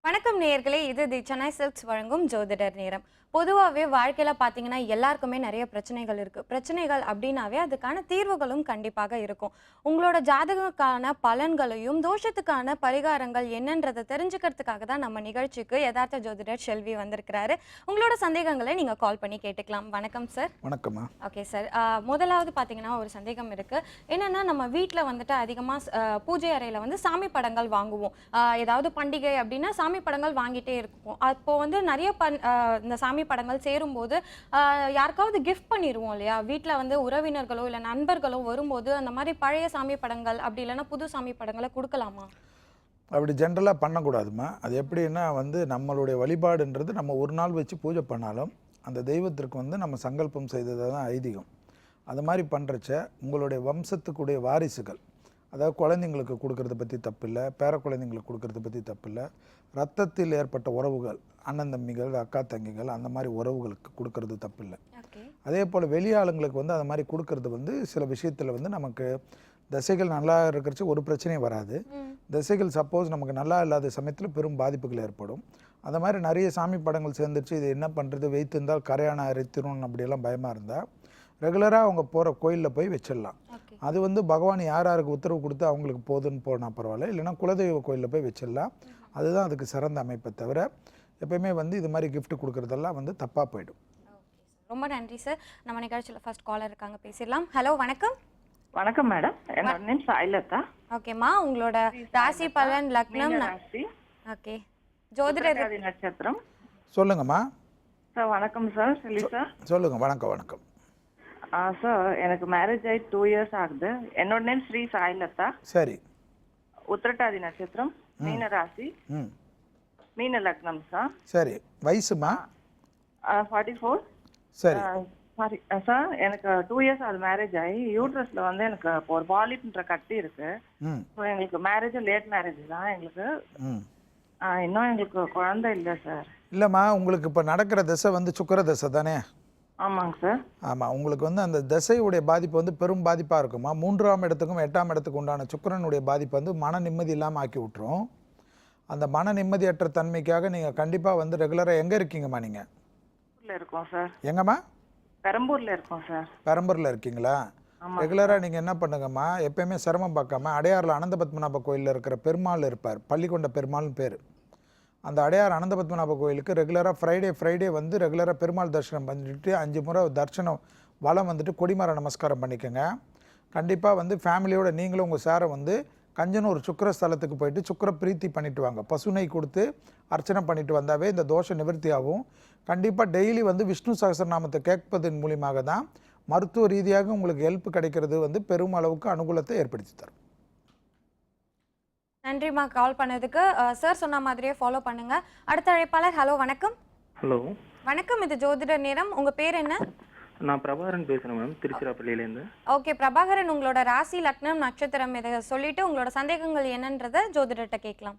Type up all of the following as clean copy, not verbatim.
வணக்கம் நேயர்களே, இது தி சென்னை சில்க்ஸ் வழங்கும் ஜோதிடர் நேரம். பொதுவாகவே வாழ்க்கையில் பார்த்தீங்கன்னா எல்லாருக்குமே நிறைய பிரச்சனைகள் இருக்குது. பிரச்சனைகள் அப்படின்னாவே அதுக்கான தீர்வுகளும் கண்டிப்பாக இருக்கும். உங்களோட ஜாதகக்கான பலன்களையும் தோஷத்துக்கான பரிகாரங்கள் என்னன்றதை தெரிஞ்சுக்கிறதுக்காக தான் நம்ம நிகழ்ச்சிக்கு யதார்த்த ஜோதிடர் செல்வி வந்திருக்கிறாரு. உங்களோட சந்தேகங்களை நீங்கள் கால் பண்ணி கேட்டுக்கலாம். வணக்கம் சார். வணக்கம்மா. ஓகே சார், முதலாவது பார்த்தீங்கன்னா ஒரு சந்தேகம் இருக்குது. என்னென்னா நம்ம வீட்டில் வந்துட்டு அதிகமாக பூஜை அறையில் வந்து சாமி படங்கள் வாங்குவோம். ஏதாவது பண்டிகை அப்படின்னா சாமி படங்கள் வாங்கிட்டே இருக்கும். அப்போ வந்து நிறைய இந்த சாமி படங்கள் சேரும்போது யாருக்காவது கிஃப்ட் பண்ணிடுவோம் இல்லையா? வீட்டில் வந்து உறவினர்களோ இல்லை நண்பர்களோ வரும்போது அந்த மாதிரி பழைய சாமி படங்கள் அப்படி இல்லைன்னா புது சாமி படங்களை கொடுக்கலாமா? அப்படி ஜென்ரலாக பண்ணக்கூடாதுமா. அது எப்படின்னா வந்து நம்மளுடைய வழிபாடுன்றது நம்ம ஒரு நாள் வச்சு பூஜை பண்ணாலும் அந்த தெய்வத்திற்கு வந்து நம்ம சங்கல்பம் செய்தது தான் ஐதீகம். அது மாதிரி பண்ணுறச்ச உங்களுடைய வம்சத்துக்குடைய வாரிசுகள், அதாவது குழந்தைங்களுக்கு கொடுக்கறத பற்றி தப்பு இல்லை, பேர குழந்தைங்களுக்கு கொடுக்கறத பற்றி தப்பு இல்லை, ரத்தத்தில் ஏற்பட்ட உறவுகள், அண்ணன் தம்பிகள், அக்கா தங்கிகள், அந்த மாதிரி உறவுகளுக்கு கொடுக்கறது தப்பு இல்லை. அதே போல் வெளியாளுங்களுக்கு வந்து அந்த மாதிரி கொடுக்கறது வந்து சில விஷயத்தில் வந்து நமக்கு தசைகள் நல்லா இருக்கிறச்சு ஒரு பிரச்சனையும் வராது. தசைகள் சப்போஸ் நமக்கு நல்லா இல்லாத சமயத்தில் பெரும் பாதிப்புகள் ஏற்படும். அந்த மாதிரி நிறைய சாமி படங்கள் சேர்ந்துருச்சு, இது என்ன பண்ணுறது, வைத்திருந்தால் கரையான அரைத்திரும் அப்படியெல்லாம் பயமாக இருந்தால் ரெகுலராக அவங்க போகிற கோயிலில் போய் வச்சிடலாம். அது வந்து பகவான் யார் யாருக்கு உத்தரவு கொடுத்து அவங்களுக்கு போதுன்னு போனால் பரவாயில்ல, இல்லைனா குலதெய்வ கோயிலில் போய் வச்சிடலாம். அதுதான் அதுக்கு சிறந்த அமைப்பை தவிர எப்பயுமே வந்து இது மாதிரி கிஃப்ட் கொடுக்குறதெல்லாம் வந்து தப்பாக போயிடும். ரொம்ப நன்றி சார். நம்ம நிகழ்ச்சியில் ஃபர்ஸ்ட் காலர் இருக்காங்க, பேசிடலாம். ஹலோ, வணக்கம். வணக்கம் மேடம், என்னோட நேம் சாய்லதா. ஓகேம்மா, உங்களோட ராசி பலன் லக்னம். ஓகே, ஜோதிடர் நட்சத்திரம் சொல்லுங்கம்மா. சார் வணக்கம் சார். செல்வி சார் சொல்லுங்க. வணக்கம். வணக்கம் சார், எனக்கு மேரேஜ் ஆகி 2 years ஆகுது. என்னோட நேம் ஸ்ரீ சாய்லதா. சரி. உத்திரட்டாதி நட்சத்திரம், மீன ராசி, மீன லக்னம் சார். சரி. வயசுமா? 44. சரி. சாரி சார், எனக்கு 2 years ஆகுது மேரேஜ் ஆகி. யூட்ரஸ்ல வந்து எனக்கு ஒரு பாலிப்ன்ற கட்டி இருக்கு. ஸோ எங்களுக்கு மேரேஜ் லேட் மேரேஜ் தான் எங்களுக்கு. இன்னும் எங்களுக்கு குழந்தை இல்லை சார். இல்லைம்மா, உங்களுக்கு இப்போ நடக்கிற தசை வந்து சுக்கிர தசை தானே? ஆமாங்க சார். ஆமாம், உங்களுக்கு வந்து அந்த தசையுடைய பாதிப்பு வந்து பெரும் பாதிப்பாக இருக்குமா. 3ஆம் இடத்துக்கும் 8ஆம் இடத்துக்கு உண்டான சுக்கிரனுடைய பாதிப்பு வந்து மன நிம்மதி இல்லாமல் ஆக்கி விட்டுரும். அந்த மன நிம்மதியற்ற தன்மைக்காக நீங்கள் கண்டிப்பாக வந்து ரெகுலராக எங்கே இருக்கீங்கம்மா? நீங்கள் இருக்கோம் சார். எங்கம்மா? பெரம்பூரில் இருக்கோம் சார். பெரம்பூரில் இருக்கீங்களா? ரெகுலராக நீங்கள் என்ன பண்ணுங்கம்மா, எப்பயுமே சிரமம் பார்க்காம அடையாறில் அனந்த பத்மநாப கோயிலில் இருக்கிற பெருமாள் இருப்பார், பள்ளிக்கொண்ட பெருமாள்னு பேர். அந்த அடையார் அனந்த பத்மநாப கோயிலுக்கு ரெகுலராக ஃப்ரைடே வந்து ரெகுலராக பெருமாள் தரிசனம் பண்ணிட்டு 5 முறை தரிசனம் வளம் வந்துட்டு கொடிமர நமஸ்காரம் பண்ணிக்கோங்க. கண்டிப்பாக வந்து ஃபேமிலியோட நீங்களும் உங்கள் சாரை வந்து கஞ்சனூர் சுக்கிர ஸ்தலத்துக்கு போயிட்டு சுக்கிர பிரீத்தி பண்ணிட்டு வாங்க. பசுனை கொடுத்து அர்ச்சனை பண்ணிட்டு வந்தாவே இந்த தோஷ நிவர்த்தி ஆகும். கண்டிப்பாக டெய்லி வந்து விஷ்ணு சகஸ்ரநாமத்தை கேட்பதன் மூலியமாக தான் மருத்துவ ரீதியாக உங்களுக்கு ஹெல்ப் கிடைக்கிறது வந்து பெரும் அளவுக்கு அனுகூலத்தை ஏற்படுத்தி தரும். நன்றிம்மா கால் பண்ணதுக்கு. சார் சொன்ன மாதிரியே ஃபாலோ பண்ணுங்க. அடுத்த அழைப்பாளர். ஹலோ, வணக்கம். ஹலோ வணக்கம், இது ஜோதிடர் நேரம். உங்க பேர் என்ன? நான் பிரபாகரன் பேசுறேன் மேம், திருச்சிராப்பள்ளியிலேருந்து. ஓகே பிரபாகரன், உங்களோட ராசி லக்னம் நட்சத்திரம் இதை சொல்லிட்டு உங்களோட சந்தேகங்கள் என்னன்றதை ஜோதிடர்கிட்ட கேட்கலாம்.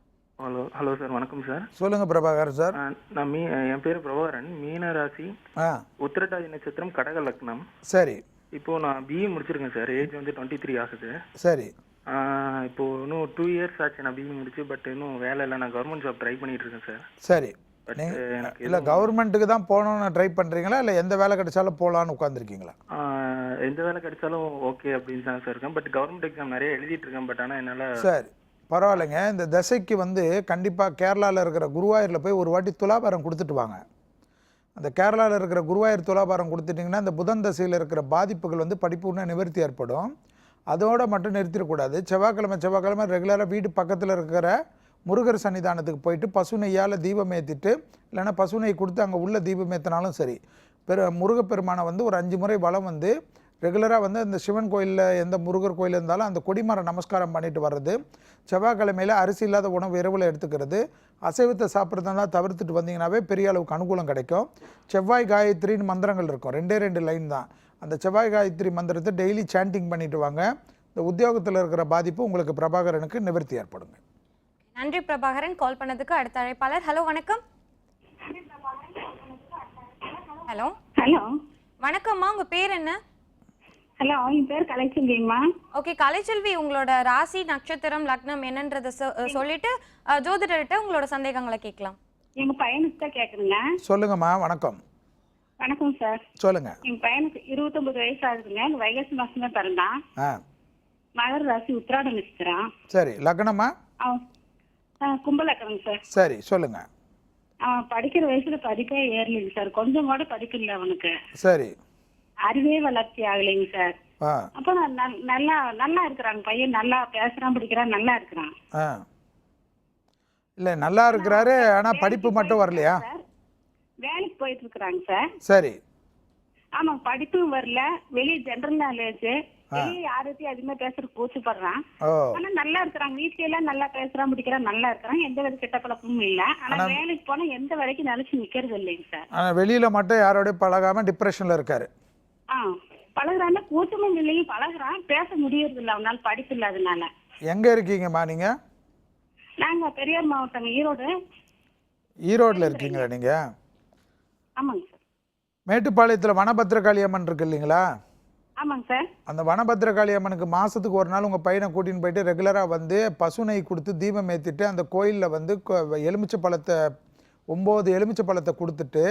ஹலோ சார், வணக்கம் சார். சொல்லுங்க பிரபாகரன் சார். நான் என் பேர் பிரபாகரன், மீன ராசி, உத்திரட்டாதி நட்சத்திரம், கடக லக்னம். சரி. இப்போ நான் பிஇ முடிச்சிருக்கேன் சார். ஏஜ் வந்து 23 ஆகுது. சரி. இப்போ இன்னும் 2 years ஆச்சு நான் பிஇ முடிச்சு. பட் இன்னும் வேலை இல்லை. நான் கவர்மெண்ட் ஜாப் ட்ரை பண்ணிட்டு இருக்கேன் சார். சரி. இல்லை கவர்மெண்ட்டுக்கு தான் போகணுன்னு ட்ரை பண்ணுறீங்களா, இல்லை எந்த வேலை கிடைச்சாலும் போகலான்னு உட்காந்துருக்கீங்களா? எந்த வேலை கிடைச்சாலும் ஓகே அப்படின்னு தான் சார் இருக்கேன். பட் கவர்மெண்ட் எக்ஸாம் நிறைய எழுதிட்டு இருக்கேன். பட் ஆனால் என்னால். சரி, பரவாயில்லைங்க. இந்த தசைக்கு வந்து கண்டிப்பாக கேரளாவில் இருக்கிற குருவாயூரில் போய் ஒரு வாட்டி துலாபாரம் கொடுத்துட்டு வாங்க. அந்த கேரளாவில் இருக்கிற குருவாயூர் துலாபாரம் கொடுத்துட்டிங்கன்னா இந்த புதன் தசையில் இருக்கிற பாதிப்புகள் வந்து படிப்பூர்ண நிவர்த்தி ஏற்படும். அதோடு மட்டும் நிறுத்திடக்கூடாது. செவ்வாய்க்கிழமை ரெகுலராக வீடு பக்கத்தில் இருக்கிற முருகர் சன்னிதானத்துக்கு போயிட்டு பசு நெய்யால் தீபம் ஏற்றிட்டு, இல்லைனா பசு நெய் கொடுத்து அங்கே உள்ள தீபம் ஏற்றினாலும் சரி, முருகப்பெருமானை வந்து ஒரு 5 முறை வலம் வந்து ரெகுலராக வந்து அந்த சிவன் கோயிலில் எந்த முருகர் கோயில் இருந்தாலும் அந்த கொடிமர நமஸ்காரம் பண்ணிட்டு வர்றது. செவ்வாய்க்கிழமையில் அரிசி இல்லாத உணவு இரவில் எடுத்துக்கிறது. அசைவத்தை சாப்பிட்றதா தவிர்த்துட்டு வந்தீங்கன்னாவே பெரிய அளவுக்கு அனுகூலம் கிடைக்கும். செவ்வாய் காயத்ரின்னு மந்திரங்கள் இருக்கும், 2 லைன் தான். அந்த செவ்வாய் காயத்ரி மந்திரத்தை டெய்லி சாண்டிங் பண்ணிட்டு வாங்க. இந்த உத்தியோகத்தில் இருக்கிற பாதிப்பு உங்களுக்கு பிரபாகரனுக்கு நிவர்த்தி ஏற்படுங்க. நன்றி பிரபாகரன், கால் பண்ணதுக்கு. அடுத்த அழைப்பாளர். ஹலோ, வணக்கம். ஹலோ. ஹலோ வணக்கம்மா, உங்க பேர் என்ன? ஹலோ, என் பேர் கலைச்செல்விங்கம்மா. ஓகே கலைச்செல்வி, உங்களோட ராசி நட்சத்திரம் லக்னம் என்னன்றதை சொல்லிட்டு ஜோதிடர்கிட்ட உங்களோட சந்தேகங்களை கேட்கலாம். எங்க பையனுக்கு தான் கேட்குறேங்க. சொல்லுங்கம்மா. வணக்கம். வணக்கம் சார். சொல்லுங்க. எங்க பையனுக்கு 29 வயசு ஆகுதுங்க. வைகாசி மாசம் தான் பிறந்தான். ஆ மகர ராசி உத்திராட நட்சத்திரம். சரி. லக்னமா? கும்பலக்கணங்க சார். சரி சொல்லுங்க. அவன் படிக்கிற வயசுல படிப்பே ஏறலைங்க சார். கொஞ்சம் கூட படிக்கல அவனுக்கு. சரி. அறிவே வளர்ச்சி ஆகலைங்க சார். ஆ அப்போ நல்லா நல்லா இருக்கிறாங்க பையன். நல்லா பேசுறான், படிக்கிறான், நல்லா இருக்கிறான். ஆ இல்லை நல்லா இருக்கிறாரு, ஆனால் படிப்பு மட்டும் வரலையா? வேலைக்கு போயிட்டு இருக்கிறாங்க சார். சரி. ஆமா, படிப்பும் வரல. வெளியே ஜெனரல் நாலேஜ், வெளியே யாரையும் அதிகமா பேசுறதுக்கு கூச்சப்படுறான். ஓ ஆனா நல்லா இருக்கிறாங்க. வீட்ல எல்லாம் நல்லா பேசுறான், படிக்கிறான், நல்லா இருக்கிறான். எந்த வித கெட்ட பழக்கமும் இல்ல. ஆனா வேலைக்கு போனா எந்த வேலைக்கும் நினைச்சு நிக்கிறது இல்லைங்க சார். ஆனால் வெளியில் மட்டும் யாரோடய பழகாமல் டிப்ரெஷனில் இருக்காரு. பழகுறான்னா கூச்சமும் இல்லைங்க, பழகுறான். பேச முடியறது இல்லை அவனால, படிப்பு இல்லாதனால. எங்கே இருக்கீங்கம்மா நீங்கள்? நாங்க பெரியார் மாவட்டம், ஈரோடு. ஈரோட்டில் இருக்கீங்களா நீங்கள்? ஆமாங்க சார். மேட்டுப்பாளையத்தில் வனபத்திரகாளி அம்மன் இருக்கு இல்லைங்களா? ஆமாங்க சார். அந்த வனபத்திரகாளி அம்மனுக்கு மாதத்துக்கு ஒரு நாள் உங்கள் பையனை கூட்டின்னு போயிட்டு ரெகுலராக வந்து பசுனை கொடுத்து தீபம் ஏற்றிட்டு அந்த கோயிலில் வந்து எலுமிச்சை பழத்தை 9 எலுமிச்சை பழத்தை கொடுத்துட்டு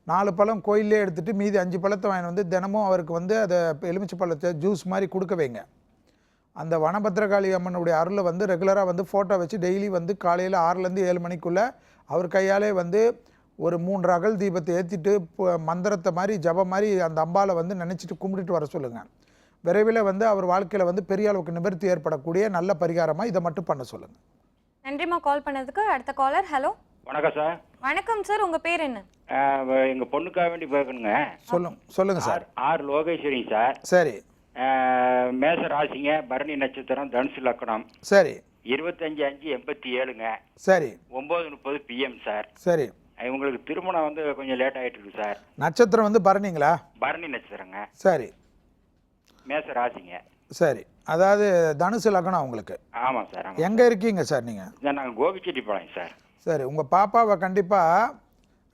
4 பழம் கோயிலே எடுத்துகிட்டு மீதி 5 பழத்தை வாங்கி வந்து தினமும் அவருக்கு வந்து அதை எலுமிச்சை பழத்தை ஜூஸ் மாதிரி கொடுக்க வைங்க. அந்த வனபத்திரகாளி அம்மனுடைய அருளை வந்து ரெகுலராக வந்து ஃபோட்டோ வச்சு டெய்லி வந்து காலையில் 6லேருந்து 7 மணிக்குள்ளே அவர் கையாலே வந்து ஒரு 3 அகல் தீபத்தை ஏற்றிட்டு மந்திரத்தை மாதிரி ஜபம் மாதிரி அந்த அம்பாவை வந்து நினச்சிட்டு கும்பிட்டுட்டு வர சொல்லுங்கள். விரைவில் வந்து அவர் வாழ்க்கையில் வந்து பெரிய அளவுக்கு நிவர்த்தி ஏற்படக்கூடிய நல்ல பரிகாரமாக இதை மட்டும் பண்ண சொல்லுங்கள். நன்றிம்மா கால் பண்ணதுக்கு. அடுத்த காலர். ஹலோ. வணக்கம் சார். வணக்கம் சார், உங்க பேர் என்ன? எங்கள் பொண்ணுக்காக வேண்டி பேசணுங்க. சொல்லுங்கள் சார். R லோகேஸ்வரிங்க sir. சரி. மேச ராசிங்க, பரணி நட்சத்திரம், தனுசு லக்கணம். சரி. 25/5/87ங்க. சரி. 9:30 PM சார். சரி. இவங்களுக்கு திருமணம் வந்து கொஞ்சம் லேட் ஆகிட்டு இருக்கு சார். நட்சத்திரம் வந்து பரணிங்களா? பரணி நட்சத்திரங்க. சரி. மேச ராசிங்க. சரி. அதாவது தனுசு லக்னம் உங்களுக்கு? ஆமாம் சார். ஆமாம். எங்கே இருக்கீங்க சார் நீங்கள்? சார் நாங்கள் கோபிச்செட்டிப்பாளையம் சார். சரி. உங்கள் பாப்பாவை கண்டிப்பாக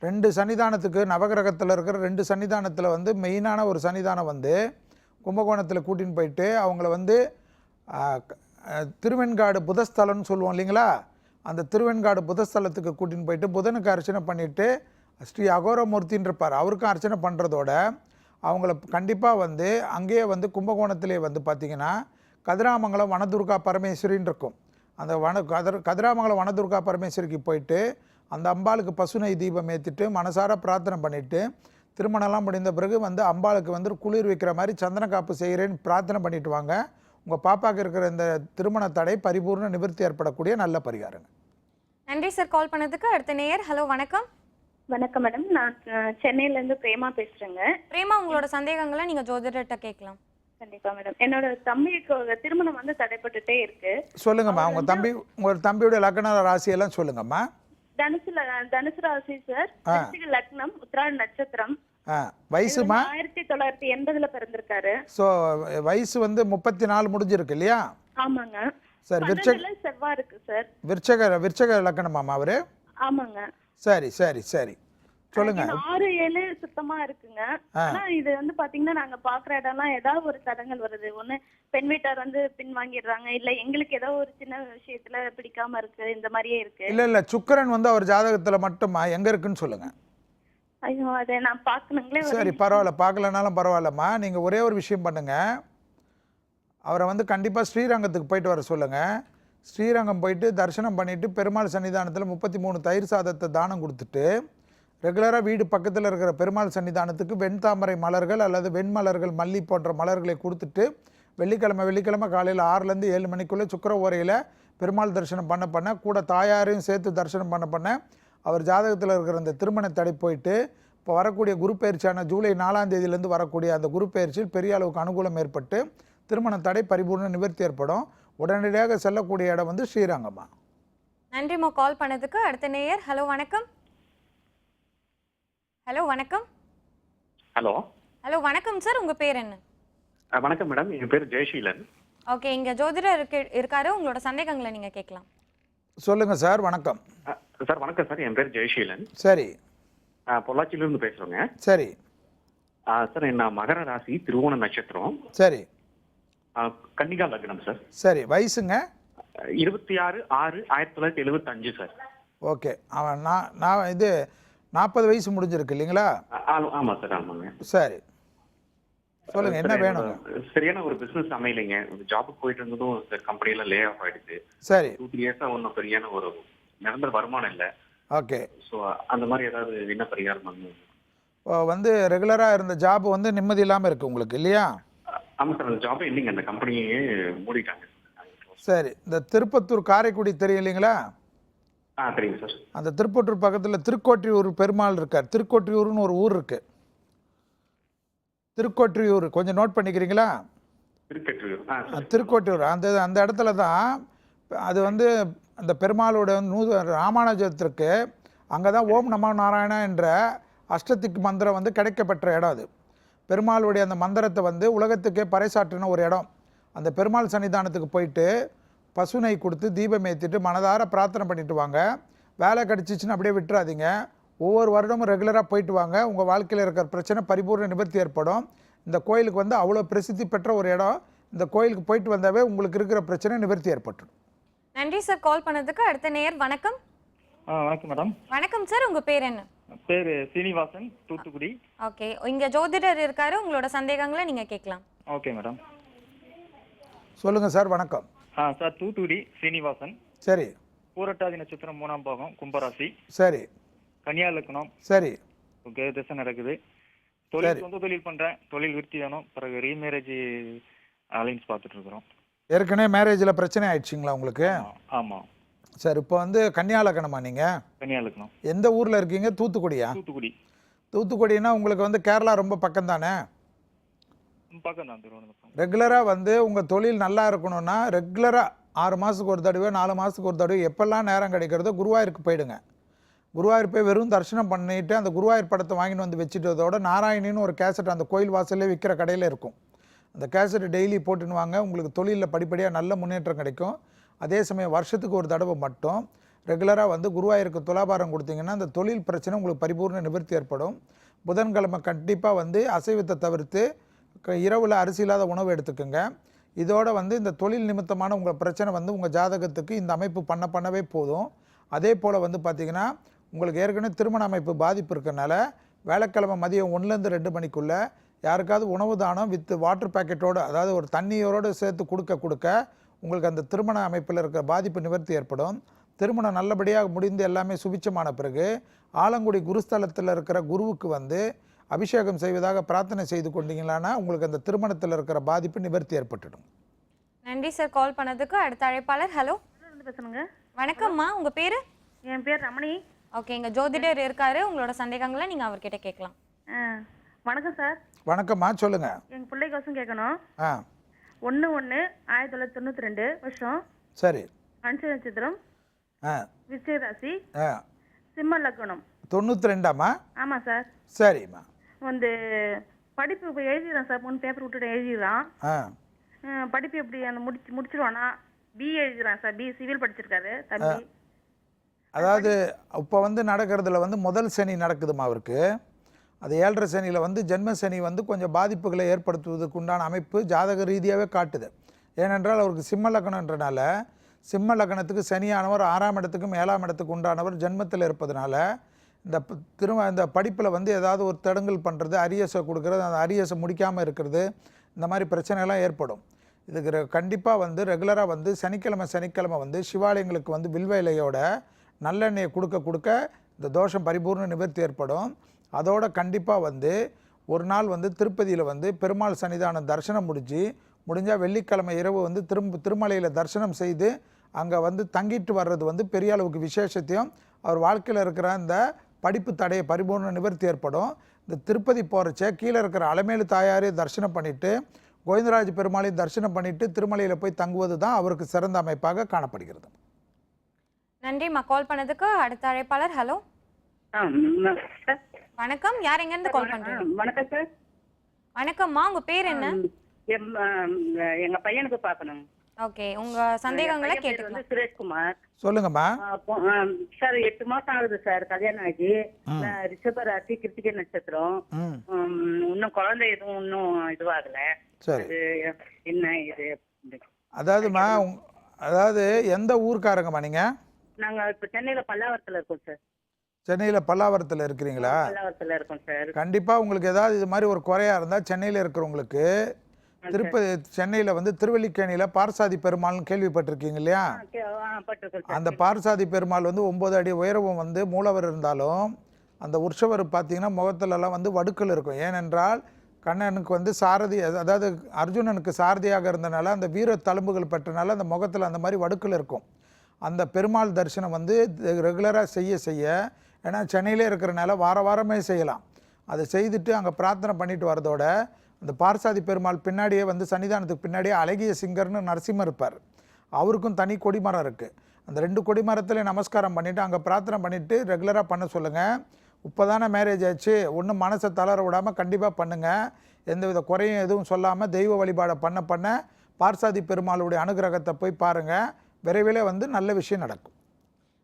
2 சன்னிதானத்துக்கு, நவகிரகத்தில் இருக்கிற 2 சன்னிதானத்தில் வந்து மெயினான ஒரு சன்னிதானம் வந்து கும்பகோணத்தில் கூட்டின்னு போயிட்டு அவங்கள வந்து திருவெண்காடு புதஸ்தலம்னு சொல்லுவோம் இல்லைங்களா? அந்த திருவெண்காடு புதஸ்தலத்துக்கு கூட்டின்னு போயிட்டு புதனுக்கு அர்ச்சனை பண்ணிவிட்டு ஸ்ரீ அகோரமூர்த்தின்னு இருப்பார், அவருக்கும் அர்ச்சனை பண்ணுறதோட அவங்கள கண்டிப்பாக வந்து அங்கேயே வந்து கும்பகோணத்திலே வந்து பார்த்திங்கன்னா கதிராமங்கலம் வனதுர்கா பரமேஸ்வரின்னு இருக்கும். அந்த கதிராமங்கலம் வனதுர்கா பரமேஸ்வரிக்கு போயிட்டு அந்த அம்பாளுக்கு பசுனை தீபம் ஏற்றிட்டு மனசார பிரார்த்தனை பண்ணிவிட்டு திருமணம்லாம் முடிந்த பிறகு வந்து அம்பாளுக்கு வந்து குளிர் வைக்கிற மாதிரி சந்தன காப்பு செய்கிறேன்னு பிரார்த்தனை பண்ணிட்டு வாங்க. உங்கள் பாப்பாவுக்கு இருக்கிற இந்த திருமண தடை பரிபூர்ண நிவர்த்தி ஏற்படக்கூடிய நல்ல பரிகாரங்க. நன்றி சார் கால் பண்ணதுக்கு. அடுத்த நேயர். ஹலோ வணக்கம். வணக்கம் மேடம், நான் சென்னையிலேருந்து பிரேமா பேசுகிறேங்க. பிரேமா, உங்களோட சந்தேகங்களை நீங்கள் ஜோதிடர்கிட்ட கேட்கலாம். கண்டிப்பாக மேடம். என்னோட தம்பிக்கு திருமணம் வந்து தடைப்பட்டுட்டே இருக்கு. சொல்லுங்கம்மா. உங்கள் தம்பியோட லக்ன ராசியெல்லாம் சொல்லுங்கம்மா. தனுசு ராசி சார். லக்னம், உத்திராட நட்சத்திரம். வயசுமா? 1980ல பிறந்திருக்காரு. ஸோ வயசு வந்து 34 முடிஞ்சிருக்கு இல்லையா? ஆமாங்க சார். செவ்வாய் இருக்கு சார். விருச்சக லக்னமாமா அவரு? ஆமாங்க. சரி சரி சரி சொல்லுங்க. 6-7 சுத்தமா இருக்குங்க. ஆனா இது வந்து பாத்தீங்கன்னா நாங்க பாக்குற இடம்லாம் ஏதாவது ஒரு தடங்கள் வருது. ஒண்ணு பெண் வீட்டார் வந்து பின் வாங்கிடுறாங்க, இல்ல எங்களுக்கு ஏதோ ஒரு சின்ன விஷயத்துல பிடிக்காம இருக்கு, இந்த மாதிரியே இருக்கு. இல்ல சுக்கிரன் வந்து அவர் ஜாதகத்துல மட்டுமா எங்க இருக்குன்னு சொல்லுங்க. ஐயோ, அதை நான் பார்க்கணுங்களே. சரி பரவாயில்ல, பார்க்கலனாலும் பரவாயில்லம்மா. நீங்கள் ஒரே ஒரு விஷயம் பண்ணுங்கள். அவரை வந்து கண்டிப்பாக ஸ்ரீரங்கத்துக்கு போயிட்டு வர சொல்லுங்கள். ஸ்ரீரங்கம் போயிட்டு தரிசனம் பண்ணிவிட்டு பெருமாள் சன்னிதானத்தில் 33 தயிர் சாதத்தை தானம் கொடுத்துட்டு ரெகுலராக வீடு பக்கத்தில் இருக்கிற பெருமாள் சன்னிதானத்துக்கு வெண்தாமரை மலர்கள் அல்லது வெண்மலர்கள், மல்லி போன்ற மலர்களை கொடுத்துட்டு வெள்ளிக்கிழமை காலையில் 6லேருந்து 7 மணிக்குள்ளே சுக்கிர ஓரையில் பெருமாள் தரிசனம் பண்ண கூட தாயாரையும் சேர்த்து தரிசனம் பண்ண அவர் ஜாதகத்தில் இருக்கிற அந்த திருமண தடை போயிட்டு இப்போ வரக்கூடிய குரு பயிற்சியான ஜூலை 4ஆம் தேதியிலேருந்து வரக்கூடிய அந்த குரு பயிற்சியில் பெரிய அளவுக்கு அனுகூலம் ஏற்பட்டு திருமண தடை பரிபூர்ண நிவர்த்தி ஏற்படும். உடனடியாக செல்லக்கூடிய இடம் வந்து ஸ்ரீரங்கம்மா. நன்றிம்மா கால் பண்ணதுக்கு. அடுத்த நேயர். ஹலோ வணக்கம். ஹலோ வணக்கம். ஹலோ வணக்கம் சார், உங்கள் பேர் என்ன? வணக்கம் மேடம், என் பேர் ஜெயசீலன். ஓகே, இங்கே ஜோதிடர் இருக்காரு, உங்களோட சந்தேகங்களை நீங்கள் கேட்கலாம். சொல்லுங்க சார். வணக்கம் சார். வணக்கம் சார், என் பேர் ஜெயசீலன். சரி. பொள்ளாச்சியிலிருந்து பேசுகிறோங்க. சரி. சார் நான் மகர ராசி திருவோண நட்சத்திரம் சரி கன்னிகா லக்னம் சார். சரி வயசுங்க 26/6/1975 சார். ஓகே. அவன் நான் இது 40 வயசு முடிஞ்சிருக்கு இல்லைங்களா? ஆமாம் சார். ஆமாங்க. சரி சொல்லுங்க, என்ன வேணுங்க? சரியான ஒரு பிசினஸ் அமையலைங்க. ஜாபுக்கு போயிட்டு இருந்ததும் சார் கம்பெனியில லே ஆஃப் ஆயிடுச்சு. சரி 2-3 இயர்ஸா ஒன்றும் சரியான ஒரு நிரந்தர வருமானம் இல்லை. ஓகே. ஸோ அந்த மாதிரி ஏதாவது என்ன பரிகாரம் பண்ணணும்? வந்து ரெகுலராக இருந்த ஜாப் வந்து நிம்மதி இல்லாமல் இருக்குது உங்களுக்கு இல்லையா? ஆமாம் சார். அந்த ஜாபே இல்லைங்க, அந்த கம்பெனியே மூடிட்டாங்க. சரி, இந்த திருப்பத்தூர் காரைக்குடி தெரியும் இல்லைங்களா? தெரியுங்க சார். அந்த திருப்பத்தூர் பக்கத்தில் திருக்கோட்டியூர் பெருமாள் இருக்கார். திருக்கோட்டியூர்னு ஒரு ஊர் இருக்குது. திருக்கோட்டியூர் கொஞ்சம் நோட் பண்ணிக்கிறீங்களா? திருக்கோட்டியூர் அந்த இடத்துல தான் அது வந்து அந்த பெருமாளோட ராமானுஜத்திற்கு அங்கே தான் ஓம் நமோ நாராயணா என்ற அஷ்டதிக் மந்திரம் வந்து கிடைக்கப்பெற்ற இடம். அது பெருமாளுடைய அந்த மந்திரத்தை வந்து உலகத்துக்கே பறைசாற்றின ஒரு இடம். அந்த பெருமாள் சன்னிதானத்துக்கு போயிட்டு பசுனை கொடுத்து தீபம் ஏற்றிட்டு மனதார பிரார்த்தனை பண்ணிட்டு வாங்க. வேலை கிடச்சிச்சின்னு அப்படியே விட்டுறாதீங்க. ஒவ்வொரு வருடமும் ரெகுலராக போயிட்டு வாங்க. உங்கள் வாழ்க்கையில் இருக்கிற பிரச்சனை பரிபூர்ண நிவர்த்தி ஏற்படும். இந்த கோயிலுக்கு வந்து அவ்வளோ பிரசித்தி பெற்ற ஒரு இடம். இந்த கோயிலுக்கு போயிட்டு வந்தாவே உங்களுக்கு இருக்கிற பிரச்சனை நிவர்த்தி ஏற்பட்டுடும். நன்றி சார் கால் பண்ணதுக்கு. அடுத்த நேயர் வணக்கம். வணக்கம் மேடம். வணக்கம் சார், உங்க பேர் என்ன? பேர் சீனிவாசன், தூத்துக்குடி. ஓகே, இங்க ஜோதிடர் இருக்காரு, உங்களோட சந்தேகங்களை நீங்க கேட்கலாம். Okay madam. சொல்லுங்கள் சார். வணக்கம் சார். தூத்துக்குடி சீனிவாசன். சரி. பூரட்டாதி நட்சத்திரம் 3ஆம் பாகம், கும்பராசி. சரி. கன்னியா லக்னம். சரி. ஓகே, திசை நடக்குது. தொழில் சொந்த தொழில் பண்றேன். தொழில் விருத்தி வேணும். பிறகு ரீமேரேஜ் அலைன்ஸ் பார்த்துட்டு இருக்கிறோம். ஏற்கனவே மேரேஜில் பிரச்சனை ஆயிடுச்சிங்களா உங்களுக்கு? ஆமாம். சார், இப்போ வந்து கன்னியா லக்னமா நீங்கள்? கன்னியா லக்னம். எந்த ஊரில் இருக்கீங்க? தூத்துக்குடியா? தூத்துக்குடி. தூத்துக்குடினா உங்களுக்கு வந்து கேரளா ரொம்ப பக்கம் தானே? பக்கம் தான். திருவனந்தபுரம். ரெகுலராக வந்து உங்கள் தொழில் நல்லா இருக்கணும்னா ரெகுலராக 6 மாதத்துக்கு ஒரு தடவை 4 மாதத்துக்கு ஒரு தடவை எப்பெல்லாம் நேரம் கிடைக்கிறதோ குருவாயூருக்கு போயிடுங்க. குருவாயூர் போய் வெறும் தரிசனம் பண்ணிவிட்டு அந்த குருவாயூர் படத்தை வாங்கிட்டு வந்து வச்சுட்டதோட நாராயணின்னு ஒரு கேசட் அந்த கோயில் வாசல்லே விற்கிற கடையில் இருக்கும். அந்த கேசட் டெய்லி போட்டுன்னு வாங்க. உங்களுக்கு தொழிலில் படிப்படியாக நல்ல முன்னேற்றம் கிடைக்கும். அதே சமயம் வருஷத்துக்கு ஒரு தடவை மட்டும் ரெகுலராக வந்து குருவாயூருக்கு துலாபாரம் கொடுத்தீங்கன்னா அந்த தொழில் பிரச்சனை உங்களுக்கு பரிபூர்ண நிவர்த்தி ஏற்படும். புதன்கிழமை கண்டிப்பாக வந்து அசைவத்தை தவிர்த்து இரவில் அரிசி இல்லாத உணவு எடுத்துக்கோங்க. இதோட வந்து இந்த தொழில் நிமித்தமான உங்கள் பிரச்சனை வந்து உங்கள் ஜாதகத்துக்கு இந்த அமைப்பு பண்ணவே போதும். அதே போல் வந்து பார்த்திங்கன்னா உங்களுக்கு ஏற்கனவே திருமண அமைப்பு பாதிப்பு இருக்கிறனால வேலைக்கிழமை மதியம் 1லேருந்து 2 மணிக்குள்ளே யாருக்காவது உணவு தானம் வித் வாட்டர் பேக்கெட்டோடு, அதாவது ஒரு தண்ணியோடு சேர்த்து கொடுக்க உங்களுக்கு அந்த திருமண அமைப்பில் இருக்கிற பாதிப்பு நிவர்த்தி ஏற்படும். திருமணம் நல்லபடியாக முடிந்து எல்லாமே சுபிச்சமான பிறகு ஆலங்குடி குருஸ்தலத்தில் இருக்கிற குருவுக்கு வந்து அபிஷேகம் செய்வதாக பிரார்த்தனை செய்து கொண்டீங்களான்னா உங்களுக்கு அந்த திருமணத்தில் இருக்கிற பாதிப்பு நிவர்த்தி ஏற்பட்டுடும். நன்றி சார் கால் பண்ணதுக்கு. அடுத்த அழைப்பாளர். ஹலோ பேசுங்க. வணக்கம்மா, உங்க பேரு? என் பேர் ரமணி. ஓகே, இங்க ஜோதிடர் இருக்காரு, உங்களோட சந்தேகங்களை நீங்க அவர்கிட்ட கேட்கலாம். வணக்கம் சார். வணக்கம்மா, சொல்லுங்க. எங்க பிள்ளைக்கோசம் கேட்கணும். 1/1/1992 வருஷம். சரி. அஞ்சு நட்சத்திரம். விருச்சிக ராசி. சிம்ம லக்னம். 92ஆமா? ஆமா சார். சரிம்மா. வந்து படிப்பு இப்போ எழுதிடுறான் சார். 3 பேப்பர் விட்டுட்டு எழுதிடுறான். படிப்பு எப்படி அந்த முடிச்சிருவானா? பிஏ எழுதிடுறான் சார். பிஏ சிவில் படிச்சிருக்காரு தம்பி. அதாவது இப்போ வந்து நடக்கிறதுல வந்து முதல் சனி நடக்குதுமா அவருக்கு. அது 7.5 சனியில் வந்து ஜென்ம சனி வந்து கொஞ்சம் பாதிப்புகளை ஏற்படுத்துவதற்கு உண்டான அமைப்பு ஜாதக ரீதியாகவே காட்டுது. ஏனென்றால் அவருக்கு சிம்ம லக்னன்றனால சிம்ம லக்னத்துக்கு சனியானவர் 6ஆம் இடத்துக்கும் 7ஆம் இடத்துக்கு உண்டானவர் ஜென்மத்தில் இருப்பதனால இந்த படிப்பில் வந்து ஏதாவது ஒரு தடங்கல் பண்ணுறது, அரியஸை கொடுக்குறது, அந்த அரியஸை முடிக்காமல் இருக்கிறது, இந்த மாதிரி பிரச்சனைலாம் ஏற்படும். இதுக்கு கண்டிப்பாக வந்து ரெகுலராக வந்து சனிக்கிழமை வந்து சிவாலயங்களுக்கு வந்து வில்வ இலையோட நல்லெண்ணெயை கொடுக்க இந்த தோஷம் பரிபூர்ண நிவர்த்தி ஏற்படும். அதோட கண்டிப்பாக வந்து ஒரு நாள் வந்து திருப்பதியில் வந்து பெருமாள் சன்னிதானம் தரிசனம் முடிஞ்சால் வெள்ளிக்கிழமை இரவு வந்து திருமலையில் தரிசனம் செய்து அங்கே வந்து தங்கிட்டு வர்றது வந்து பெரிய அளவுக்கு விசேஷத்தையும் அவர் வாழ்க்கையில் இருக்கிற அந்த படிப்பு தடையை பரிபூர்ண நிவர்த்தி ஏற்படும். இந்த திருப்பதி போகிறச்ச கீழே இருக்கிற அலமேலு தாயாரையும் தரிசனம் பண்ணிவிட்டு கோவிந்தராஜ பெருமாளையும் தரிசனம் பண்ணிவிட்டு திருமலையில் போய் தங்குவது தான் அவருக்கு சிறந்த அமைப்பாக காணப்படுகிறது. நன்றிம்மா கால் பண்ணதுக்கு. அடுத்த அழைப்பாளர். ஹலோ வணக்கம், யார் எங்கேருந்து கால் பண்ணுறீங்க? வணக்கம் சார். வணக்கம்மா, உங்கள் பேர் என்ன? எங்க பையனுக்கு பார்க்கணும். ஓகே, உங்க சந்தேகங்களை பையன் பேர் கேட்டுக்கலாம். வந்து சுரேஷ்குமார். சொல்லுங்கம்மா. சார் 8 மாசம் ஆகுது சார் கல்யாணம் ஆகி. ரிஷப ராசி கிருத்திகை நட்சத்திரம். இன்னும் குழந்தை எதுவும் இன்னும் இதுவாகல. சரி. அது என்ன இது? அதாவதுமா அதாவது எந்த ஊருக்காரங்கம்மா நீங்கள்? நாங்க இப்ப சென்னையில பல்லாவரத்துல இருக்கோம் சார். சென்னையில் பல்லாவரத்தில் இருக்கிறீங்களா? பல்லாவரத்துல இருக்கோம் சார். கண்டிப்பாக உங்களுக்கு ஏதாவது இது மாதிரி ஒரு குறையாக இருந்தால் சென்னையில் இருக்கிறவங்களுக்கு சென்னையில் வந்து திருவல்லிக்கேணியில் பார்சாதி பெருமாள்னு கேள்விப்பட்டிருக்கீங்க இல்லையா? அந்த பார்சாதி பெருமாள் வந்து 9 அடி உயரமும் வந்து மூலவர் இருந்தாலும் அந்த உற்சவர் பார்த்தீங்கன்னா முகத்துலலாம் வந்து வடுக்கள் இருக்கும். ஏனென்றால் கண்ணனுக்கு வந்து சாரதி, அதாவது அர்ஜுனனுக்கு சாரதியாக இருந்தனால அந்த வீர தழும்புகள் பெற்றனால அந்த முகத்தில் அந்த மாதிரி வடுக்கள் இருக்கும். அந்த பெருமாள் தரிசனம் வந்து ரெகுலராக செய்ய ஏன்னா சென்னையிலே இருக்கிறனால வாரமே செய்யலாம். அதை செய்துட்டு அங்கே பிரார்த்தனை பண்ணிட்டு வரதோட அந்த பார்சாதி பெருமாள் பின்னாடியே வந்து சன்னிதானத்துக்கு பின்னாடியே அழகிய சிங்கர்னு நரசிம்மர் இருப்பார். அவருக்கும் தனி கொடிமரம் இருக்குது. அந்த 2 கொடிமரத்தில் நமஸ்காரம் பண்ணிவிட்டு அங்கே பிரார்த்தனை பண்ணிவிட்டு ரெகுலராக பண்ண சொல்லுங்கள். இப்போ தானே மேரேஜ் ஆச்சு, ஒன்றும் மனசை தளர விடாமல் கண்டிப்பாக பண்ணுங்கள். எந்தவித குறையும் எதுவும் சொல்லாமல் தெய்வ வழிபாடை பண்ண பார்சாதி பெருமாளுடைய அனுகிரகத்தை போய் பாருங்கள். விரைவில் வந்து நல்ல விஷயம் நடக்கும்.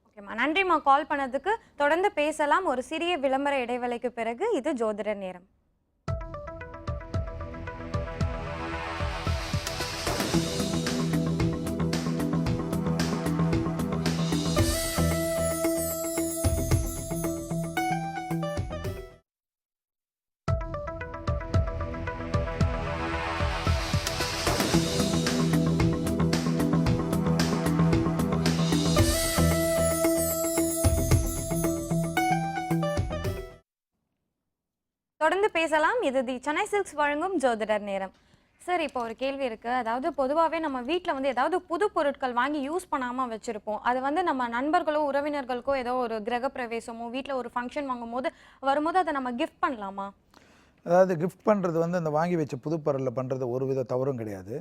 ஓகேம்மா, நன்றிம்மா கால் பண்ணதுக்கு. தொடர்ந்து பேசலாம் ஒரு சிறிய விளம்பர இடைவேளைக்கு பிறகு. இது ஜோதிடர் நேரம். தொடர்ந்து பேசலாம். இது தி சென்னை சில்க்ஸ் வழங்கும் ஜோதிடர் நேரம். சார், இப்போ ஒரு கேள்வி இருக்குது. அதாவது பொதுவாகவே நம்ம வீட்டில் வந்து ஏதாவது புது பொருட்கள் வாங்கி யூஸ் பண்ணாமல் வச்சுருப்போம். அது வந்து நம்ம நண்பர்களோ உறவினர்களுக்கோ ஏதோ ஒரு கிரகப்பிரவேசமோ வீட்டில் ஒரு ஃபங்க்ஷன் வரும்போது அதை நம்ம கிஃப்ட் பண்ணலாமா? அதாவது கிஃப்ட் பண்ணுறது வந்து அந்த வாங்கி வச்ச புது பொருளில் பண்ணுறது ஒரு வித தவறும் கிடையாது.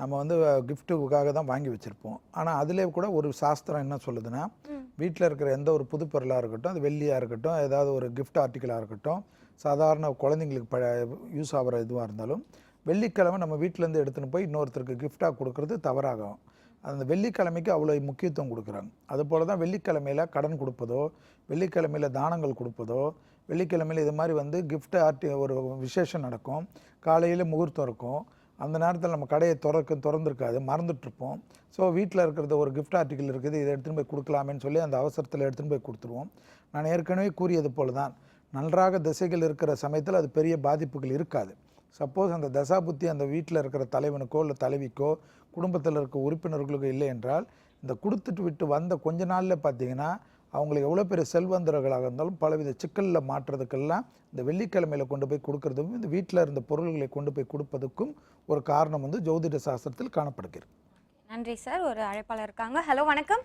நம்ம வந்து கிஃப்ட்டுக்காக தான் வாங்கி வச்சுருப்போம். ஆனால் அதிலே கூட ஒரு சாஸ்திரம் என்ன சொல்லுதுன்னா, வீட்டில் இருக்கிற எந்த ஒரு புது பொருளாக இருக்கட்டும், அது வெள்ளியாக இருக்கட்டும், ஏதாவது ஒரு கிஃப்ட் ஆர்டிக்கலாக இருக்கட்டும், சாதாரண குழந்தைங்களுக்கு யூஸ் ஆகிற இதுவாக இருந்தாலும் வெள்ளிக்கிழமை நம்ம வீட்டிலேருந்து எடுத்துன்னு போய் இன்னொருத்தருக்கு கிஃப்டாக கொடுக்கறது தவறாகும். அந்த வெள்ளிக்கிழமைக்கு அவ்வளோ முக்கியத்துவம் கொடுக்குறாங்க. அதுபோல் தான் வெள்ளிக்கிழமையில் கடன் கொடுப்பதோ, வெள்ளிக்கிழமையில் தானங்கள் கொடுப்பதோ, வெள்ளிக்கிழமையில் இது மாதிரி வந்து கிஃப்ட் ஒரு விசேஷம் நடக்கும். காலையில் முகூர்த்தம் இருக்கும். அந்த நேரத்தில் நம்ம கடையை திறந்துருக்காது, மறந்துட்டுருப்போம். ஸோ வீட்டில் இருக்கிறது ஒரு கிஃப்ட் ஆர்டிக்கல் இருக்குது, இதை எடுத்துகிட்டு போய் கொடுக்கலாமேன்னு சொல்லி அந்த அவசரத்தில் எடுத்துகிட்டு போய் கொடுத்துருவோம். நான் ஏற்கனவே கூறியது போல் தான், நன்றாக திசைகள் இருக்கிற சமயத்தில் அது பெரிய பாதிப்புகள் இருக்காது. சப்போஸ் அந்த தசாபுத்தி அந்த வீட்டில் இருக்கிற தலைவனுக்கோ இல்லை தலைவிக்கோ குடும்பத்தில் இருக்க உறுப்பினர்களுக்கோ இல்லை என்றால், இந்த கொடுத்துட்டு விட்டு வந்த கொஞ்ச நாளில் பார்த்திங்கன்னா அவங்களுக்கு எவ்வளோ பெரிய செல்வந்தர்களாக இருந்தாலும் பலவித சிக்கலில் மாற்றுறதுக்கெல்லாம் இந்த வெள்ளிக்கிழமையில் கொண்டு போய் கொடுக்கறதுக்கும் இந்த வீட்டில் இருந்த பொருள்களை கொண்டு போய் கொடுப்பதுக்கும் ஒரு காரணம் வந்து ஜோதிட சாஸ்திரத்தில் காணப்படுகிறது. நன்றி சார். ஒரு அழைப்பாளர் இருக்காங்க. ஹலோ, வணக்கம்.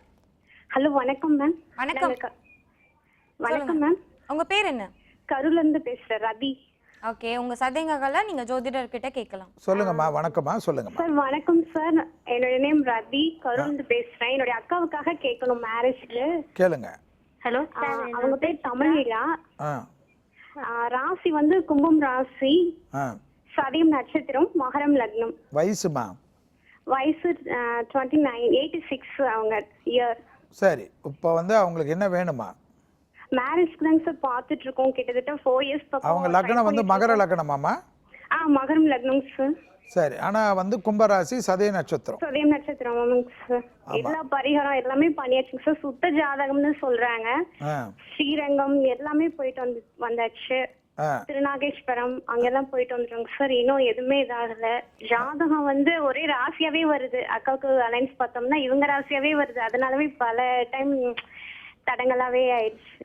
ஹலோ, வணக்கம் மேம். வணக்கம். வணக்கம் மேம். உங்க பேர் என்ன? கரூர்லேருந்து பேசுகிறேன், ரவி. ஓகே, உங்க சந்தேகங்களை நீங்க ஜோதிடர்கிட்ட கேட்கலாம். சொல்லுங்கம்மா. வணக்கம்மா, சொல்லுங்கம்மா. சார் வணக்கம் சார். என்னோட நேம் ரவி, கரூர்லேருந்து பேசுறேன். என்னுடைய அக்காவுக்காக கேட்கணும் மேரேஜ்க்கு. கேளுங்க. ஹலோ, அவங்க பேர் தமிழா. ராசி வந்து கும்பம் ராசி, சதயம் நட்சத்திரம், மகரம் லக்னம். வயசுமா? வயசு 29, 86 அவங்க இயர். சரி, இப்போ வந்து அவங்களுக்கு என்ன வேணுமா? மேரேஜ்க்கு தாங்க சார் பார்த்துட்டு இருக்கோம். கிட்டத்தட்ட 4 இயர்ஸ் பக்கம். அவங்க லக்னம் வந்து மகர லக்னமாமா? மகரம் லக்னம் சார். சரி, ஆனால் வந்து கும்பராசி, சதய நட்சத்திரம். சதயம் நட்சத்திரம் ஆமாங்க சார். எல்லா பரிகாரம் எல்லாமே பண்ணியாச்சுங்க சார். சுத்த ஜாதகம்னு சொல்றாங்க. ஸ்ரீரங்கம் எல்லாமே போயிட்டு வந்தாச்சு. திருநாகேஸ்வரம் அங்கெல்லாம் போயிட்டு வந்துட்டோங்க சார். இன்னும் எதுவுமே இதாகல. ஜாதகம் வந்து ஒரே ராசியாவே வருது. அக்காவுக்கு அலைன்ஸ் பார்த்தோம்னா இவங்க ராசியாவே வருது. அதனாலவே பல டைம் தடங்களாவே ஆயிடுச்சு.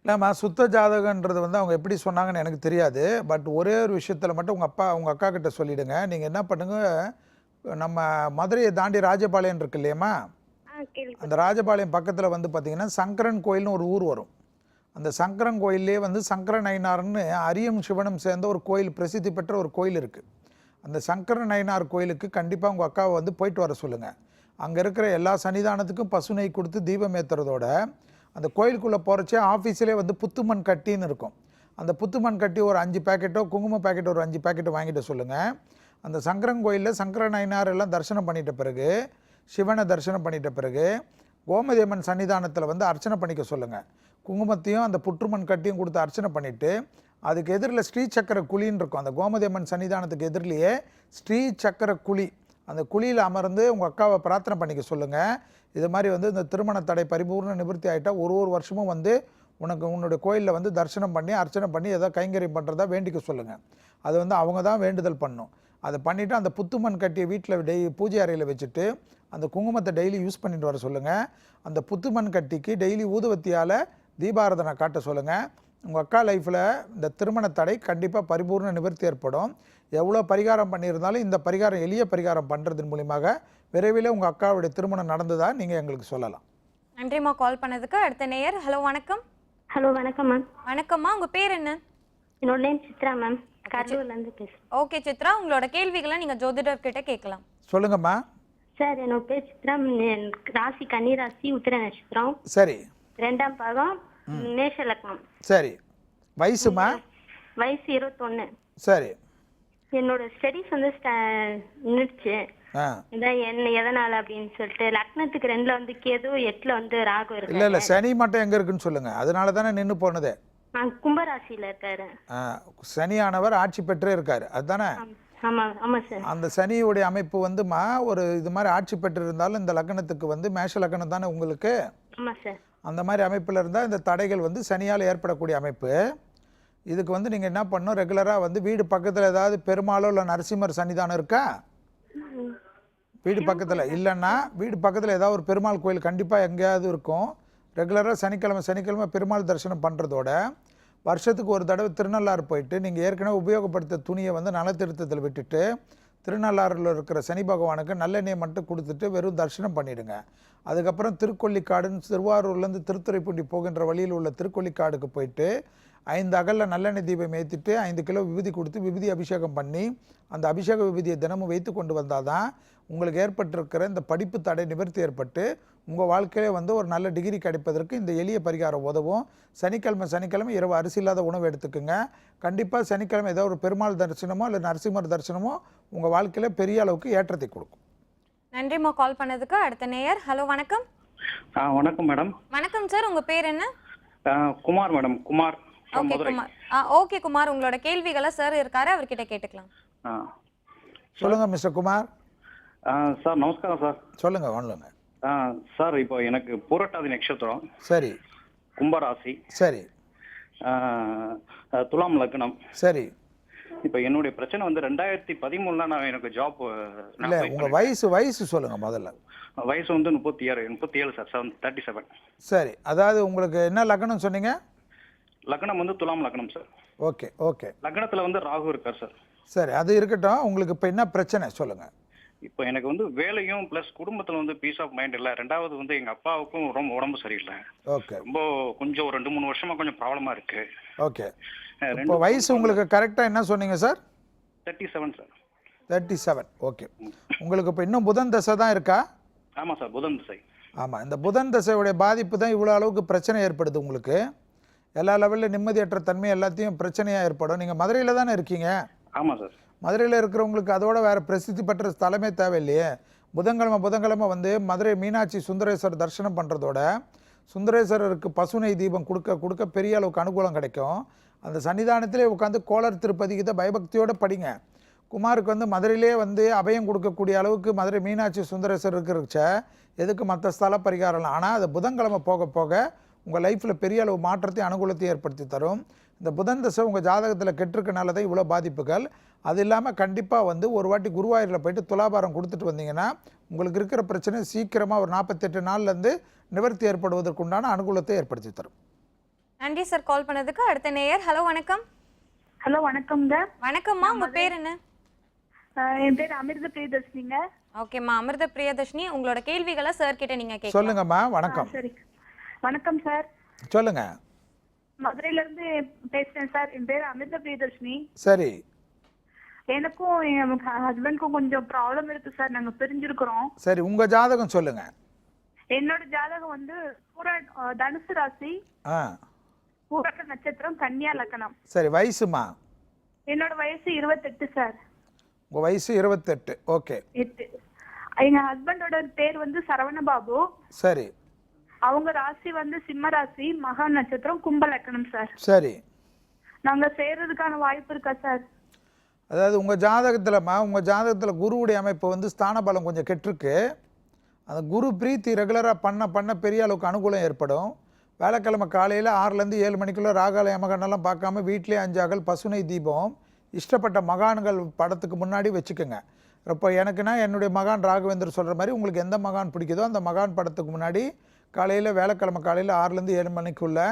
இல்லைம்மா, சுத்த ஜாதகன்றது வந்து அவங்க எப்படி சொன்னாங்கன்னு எனக்கு தெரியாது. பட் ஒரே ஒரு விஷயத்தில் மட்டும் உங்கள் அக்கா கிட்ட சொல்லிவிடுங்க. நீங்கள் என்ன பண்ணுங்க, நம்ம மதுரையை தாண்டி ராஜபாளையம் இருக்கு இல்லையம்மா, அந்த ராஜபாளையம் பக்கத்தில் வந்து பார்த்திங்கன்னா சங்கரன் கோயில்னு ஒரு ஊர் வரும். அந்த சங்கரன் கோயிலே வந்து சங்கரன் ஐனார்னு அரியும் சிவனும் சேர்ந்த ஒரு கோயில், பிரசித்தி பெற்ற ஒரு கோயில் இருக்குது. அந்த சங்கரன் ஐனார் கோயிலுக்கு கண்டிப்பாக உங்கள் அக்காவை வந்து போயிட்டு வர சொல்லுங்கள். அங்கே இருக்கிற எல்லா சன்னிதானத்துக்கும் பசுனை கொடுத்து தீபம் ஏற்றுறதோட அந்த கோயிலுக்குள்ளே போகிறச்சே ஆஃபீஸிலே வந்து புத்துமண் கட்டின்னு இருக்கும். அந்த புத்துமண் கட்டி ஒரு 5 பேக்கெட்டோ, குங்கும பேக்கெட் ஒரு 5 பேக்கெட்டோ வாங்கிட்டு சொல்லுங்கள். அந்த சங்கரன் கோயிலில் சங்கர நயினார் எல்லாம் தரிசனம் பண்ணிட்ட பிறகு, சிவனை தரிசனம் பண்ணிட்ட பிறகு கோமதி அம்மன் சன்னிதானத்தில் வந்து அர்ச்சனை பண்ணிக்க சொல்லுங்கள். குங்குமத்தையும் அந்த புற்றுமண் கட்டியும் கொடுத்து அர்ச்சனை பண்ணிவிட்டு, அதுக்கு எதிரில் ஸ்ரீ சக்கர குழின்னு இருக்கும். அந்த கோமதி அம்மன் சன்னிதானத்துக்கு எதிரிலேயே ஸ்ரீ சக்கர குழி, அந்த குழியில் அமர்ந்து உங்கள் அக்காவை பிரார்த்தனை பண்ணிக்க சொல்லுங்கள். இது மாதிரி வந்து இந்த திருமண தடை பரிபூர்ண நிவர்த்தி ஆகிட்டா ஒரு வருஷமும் வந்து உனக்கு உன்னுடைய கோயிலில் வந்து தரிசனம் பண்ணி அர்ச்சனை பண்ணி ஏதாவது கைங்கரியம் பண்ணுறதா வேண்டிக்க சொல்லுங்கள். அது வந்து அவங்க தான் வேண்டுதல் பண்ணும். அதை பண்ணிவிட்டு அந்த புத்துமண் கட்டிய வீட்டில் பூஜை அறையில் வச்சுட்டு அந்த குங்குமத்தை டெய்லி யூஸ் பண்ணிட்டு வர சொல்லுங்கள். அந்த புத்துமண் கட்டிக்கு டெய்லி ஊதுவத்தியால் தீபாராதனை காட்ட சொல்லுங்கள். உங்கள் அக்கா லைஃப்பில் இந்த திருமண தடை கண்டிப்பாக பரிபூர்ண நிவர்த்தி ஏற்படும். எவ்வளோ பரிகாரம் பண்ணியிருந்தாலும் இந்த பரிகாரம் எளிய பரிகாரம் பண்ணுறதன் மூலியமாக விரைவில் உங்கள் அக்காவுடைய திருமணம் நடந்ததா நீங்கள் எங்களுக்கு சொல்லலாம். நன்றிம்மா கால் பண்ணதுக்கு. அடுத்த நேயர். ஹலோ வணக்கம். ஹலோ வணக்கம் மேம். வணக்கம்மா, உங்கள் பேர் என்ன? என்னோட நேம் சித்ரா மேம். கடலூர்லேருந்து பேசுகிறேன். ஓகே சித்ரா, உங்களோட கேள்விகளை நீங்கள் ஜோதிடர்கிட்ட கேட்கலாம். சொல்லுங்கம்மா. சார் என்னோட பேர் சித்ரா. ராசி கன்னி ராசி, உத்திர நட்சத்திரம். சரி. 2ஆம் பாகம், மேஷ லக்னம். சரி. வயசுமா? வயசு 21. சரி. என்னோட ஸ்டடீஸ் வந்து நின்றுச்சு. இதான் என்ன எதனால அப்படின்னு சொல்லிட்டு, லக்னத்துக்கு 2ல வந்து கேது, 8ல வந்து ராகு இருக்கு. இல்லை சனி மட்டும் எங்கே இருக்குன்னு சொல்லுங்கள். அதனால தானே நின்று போனதே. கும்பராசியில் இருக்காரு. சனியானவர் ஆட்சி பெற்றே இருக்காரு, அதுதானே? ஆமாம் சார். அந்த சனியுடைய அமைப்பு வந்துமா ஒரு இது மாதிரி ஆட்சி பெற்று இருந்தாலும் இந்த லக்னத்துக்கு வந்து மேஷ லக்னம் தானே உங்களுக்கு. ஆமாம் சார். அந்த மாதிரி அமைப்பில் இருந்தால் இந்த தடைகள் வந்து சனியால் ஏற்படக்கூடிய அமைப்பு. இதுக்கு வந்து நீங்கள் என்ன பண்ணணும், ரெகுலராக வந்து வீடு பக்கத்தில் ஏதாவது பெருமாளோ இல்லை நரசிம்மர் சன்னிதானம் இருக்கா? வீடு பக்கத்தில் இல்லைன்னா வீடு பக்கத்தில் ஏதாவது ஒரு பெருமாள் கோயில் கண்டிப்பாக எங்கேயாவது இருக்கும். ரெகுலராக சனிக்கிழமை பெருமாள் தரிசனம் பண்ணுறதோட வருஷத்துக்கு ஒரு தடவை திருநள்ளாறு போயிட்டு நீங்கள் ஏற்கனவே உபயோகப்படுத்த துணியை வந்து நலத்திருத்தத்தில் விட்டுட்டு திருநள்ளாறில் இருக்கிற சனி பகவானுக்கு நல்லெண்ணெய் மட்டும் கொடுத்துட்டு வெறும் தரிசனம் பண்ணிவிடுங்க. அதுக்கப்புறம் திருக்கொல்லிக்காடுன்னு திருவாரூர்லேருந்து திருத்துறைப்பூண்டி போகின்ற வழியில் உள்ள திருக்கொல்லிக்காடுக்கு போயிட்டு 5 அகலில் நல்லெண்ணெய் தீபம் ஏற்றிட்டு 5 கிலோ விபூதி கொடுத்து விபூதி அபிஷேகம் பண்ணி அந்த அபிஷேக விபூதியை தினமும் வைத்து கொண்டு வந்தால் தான் உங்களுக்கு ஏற்பட்டிருக்கிற இந்த படிப்பு தடை நிவர்த்தி ஏற்பட்டு உங்கள் வாழ்க்கையிலே வந்து ஒரு நல்ல டிகிரி கிடைப்பதற்கு இந்த எளிய பரிகாரம் உதவும். சனிக்கிழமை இரவு அரிசி இல்லாத உணவு எடுத்துக்குங்க. கண்டிப்பாக சனிக்கிழமை ஏதோ ஒரு பெருமாள் தரிசனமோ இல்லை நரசிம்மர் தரிசனமோ உங்கள் வாழ்க்கையில் பெரிய அளவுக்கு ஏற்றத்தை கொடுக்கும். நன்றிம்மா கால் பண்ணதுக்கு. அடுத்த நேயர். ஹலோ வணக்கம். வணக்கம் மேடம். வணக்கம் சார், உங்கள் பேர் என்ன? Kumar madam. Kumar. Okay Kumar. Okay Kumar, உங்களோட கேள்விகளை சார் இருக்காரு, அவர்கிட்ட கேட்டுக்கலாம். சொல்லுங்க மிஸ்டர் குமார். சார் நமஸ்காரம் சார். சொல்லுங்க வாங்க. சார் இப்போ எனக்கு பூரட்டாதி நட்சத்திரம். சரி. கும்பராசி. சரி. துலாம் லக்னம். சரி. இப்போ என்னுடைய பிரச்சனை வந்து 2013 நான் எனக்கு ஜாப். இல்லை உங்கள் வயசு சொல்லுங்க முதல்ல. வயசு வந்து 37 சார். 37. சரி. அதாவது உங்களுக்கு என்ன லக்னம் சொன்னீங்க? லக்னம் வந்து துலாம் லக்னம் சார். ஓகே. லக்னத்தில் வந்து ராகு இருக்கார் சார். சரி, அது இருக்கட்டும். உங்களுக்கு இப்போ என்ன பிரச்சனை சொல்லுங்க. இப்போ எனக்கு வந்து வேலையும் ப்ளஸ் குடும்பத்தில் வந்து பீஸ் ஆஃப் மைண்ட் இல்லை. 2வது வந்து எங்கள் அப்பாவுக்கும் ரொம்ப உடம்பு சரியில்லை. ஓகே. ரொம்ப கொஞ்சம் ஒரு 2-3 வருஷமா கொஞ்சம் ப்ராப்ளமாக இருக்கு. ஓகே. இப்போ வயசு உங்களுக்கு கரெக்டாக என்ன சொன்னீங்க சார்? 37 சார். 37. ஓகே. உங்களுக்கு இப்போ இன்னும் புதன் தசை தான் இருக்கா? ஆமாம் சார், புதன் திசை. ஆமாம், இந்த புதன் தசையுடைய பாதிப்பு தான் இவ்வளோ அளவுக்கு பிரச்சனை ஏற்படுது உங்களுக்கு. எல்லா லெவலில் நிம்மதியற்ற தன்மை எல்லாத்தையும் பிரச்சனையாக ஏற்படும். நீங்கள் மதுரையில் தானே இருக்கீங்க? ஆமாம் சார். மதுரையில் இருக்கிறவங்களுக்கு அதோட வேறு பிரசித்தி பெற்ற ஸ்தலமே தேவையில்லையே. புதன்கிழமை வந்து மதுரை மீனாட்சி சுந்தரேஸ்வரர் தரிசனம் பண்ணுறதோட சுந்தரேஸ்வரருக்கு பசுனை தீபம் கொடுக்க பெரிய அளவுக்கு அனுகூலம் கிடைக்கும். அந்த சன்னிதானத்திலே உட்காந்து கோளர் திருப்பதிக்கு பயபக்தியோடு படிங்க. குமாருக்கு வந்து மதுரையிலே வந்து அபயம் கொடுக்கக்கூடிய அளவுக்கு மதுரை மீனாட்சி சுந்தரேஸ்வரருக்கு இருந்துச்ச எதுக்கு மற்ற ஸ்தல பரிகாரம்லாம். ஆனால் அது புதன்கிழமை போக போக உங்கள் லைஃப்பில் பெரிய அளவு மாற்றத்தை அனுகூலத்தையும் ஏற்படுத்தி தரும். இந்த புதன் தசை உங்கள் ஜாதகத்தில் கெட்டிருக்கனால தான் இவ்வளோ பாதிப்புகள். அது இல்லாமல் கண்டிப்பாக வந்து ஒரு வாட்டி குருவாயூரில் போயிட்டு துலாபாரம் கொடுத்துட்டு வந்தீங்கன்னா உங்களுக்கு இருக்கிற பிரச்சனை சீக்கிரமாக ஒரு 48 நாள்லேருந்து நிவர்த்தி ஏற்படுவதற்குண்டான அனுகூலத்தை ஏற்படுத்தி தரும். நன்றி சார் கால் பண்ணதுக்கு. அடுத்த நேயர். ஹலோ வணக்கம். ஹலோ வணக்கம்ங்க. வணக்கம்மா, உங்கள் பேர் என்ன? என் பேர் அமிர்த பிரியதர்ஷினிங்க. ஓகேம்மா அமிர்த பிரியதர்ஷினி, உங்களோட கேள்விகளை சார் கிட்ட நீங்கள் கேட்க சொல்லுங்கம்மா. வணக்கம். சரி, வணக்கம் சார். சொல்லுங்க. மதுரையில இருந்து பேசுறேன் சார். என் பேர் அமிர்த பிரியதர்ஷினி. சரி. எனக்கும் என் ஹஸ்பண்டுக்கும் கொஞ்சம் ப்ராப்ளம் இருக்கு சார். நாங்க பிரிஞ்சிருக்கிறோம். சரி, உங்க ஜாதகம் சொல்லுங்க. என்னோட ஜாதகம் வந்து தனுசு ராசி, பூரட்ட நட்சத்திரம், கன்னியா லக்னம். சரி, வயசுமா? என்னோட வயசு 28 சார். உங்கள் வயசு 28. ஓகே. 8. எங்க ஹஸ்பண்டோட பேர் வந்து சரவணபாபு. சரி. அவங்க ராசி வந்து சிம்ம ராசி, மகா நட்சத்திரம், கும்ப லக்னம் சார். சரி. நாங்க சேர்றதுக்கான வாய்ப்பு இருக்கா சார்? அதாவது உங்கள் ஜாதகத்தில் குருவுடைய அமைப்பு வந்து ஸ்தான பலம் கொஞ்சம் கெட்டிருக்கு. அந்த குரு பிரீத்தி ரெகுலராக பண்ண பெரிய அளவுக்கு அனுகூலம் ஏற்படும். வேலைக்கிழமை காலையில் 6லேருந்து 7 மணிக்குள்ளே ராகால யமகண்டெல்லாம் பார்க்காம வீட்டிலே 5 அகல் பசுனை தீபம் இஷ்டப்பட்ட மகான்கள் படத்துக்கு முன்னாடி வச்சுக்கோங்க. இப்போ எனக்குன்னா என்னுடைய மகான் ராகவேந்தர் சொல்கிற மாதிரி உங்களுக்கு எந்த மகான் பிடிக்குதோ அந்த மகான் படத்துக்கு முன்னாடி வேலைக்கிழமை காலையில் 6லேருந்து 7 மணிக்குள்ளே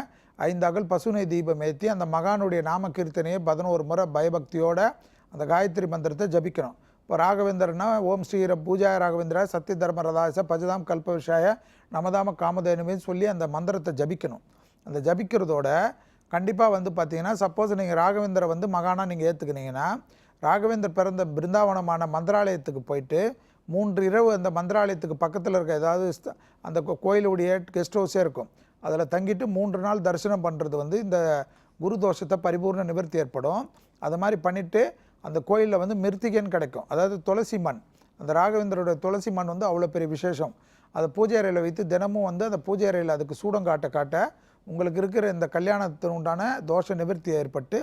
5 அகல் பசுனை தீபம் ஏற்றி அந்த மகானுடைய நாம கீர்த்தனையை 11 முறை பயபக்தியோட அந்த காயத்ரி மந்திரத்தை ஜபிக்கணும். இப்போ ராகவேந்தர்னா ஓம் ஸ்ரீர பூஜாய ராகவேந்திர சத்திய தர்ம ரதாச பஜதாம் கல்ப விஷாய நமதாம காமதேனுமே சொல்லி அந்த மந்திரத்தை ஜபிக்கணும். அந்த ஜபிக்கிறதோட கண்டிப்பாக வந்து பார்த்தீங்கன்னா சப்போஸ் நீங்கள் ராகவேந்தரை வந்து மகானாக நீங்கள் ஏற்றுக்கினீங்கன்னா ராகவேந்தர் பிறந்த பிருந்தாவனமான மந்திராலயத்துக்கு போயிட்டு 3 இரவு அந்த மந்திராலயத்துக்கு பக்கத்தில் இருக்க ஏதாவது அந்த கோயிலுடைய கெஸ்ட் ஹவுஸே இருக்கும், அதில் தங்கிட்டு 3 நாள் தரிசனம் பண்ணுறது வந்து இந்த குரு தோஷத்தை பரிபூர்ண நிவர்த்தி ஏற்படும். அது மாதிரி பண்ணிவிட்டு அந்த கோயிலில் வந்து மிருத்திகன் கிடைக்கும், அதாவது துளசி மண். அந்த ராகவேந்தரோட துளசி மண் வந்து அவ்வளோ பெரிய விசேஷம். அதை பூஜை அறையில் வைத்து தினமும் வந்து அந்த பூஜை அறையில் அதுக்கு சூடம் காட்ட உங்களுக்கு இருக்கிற இந்த கல்யாணத்திற்கு உண்டான தோஷ நிவர்த்தி ஏற்பட்டு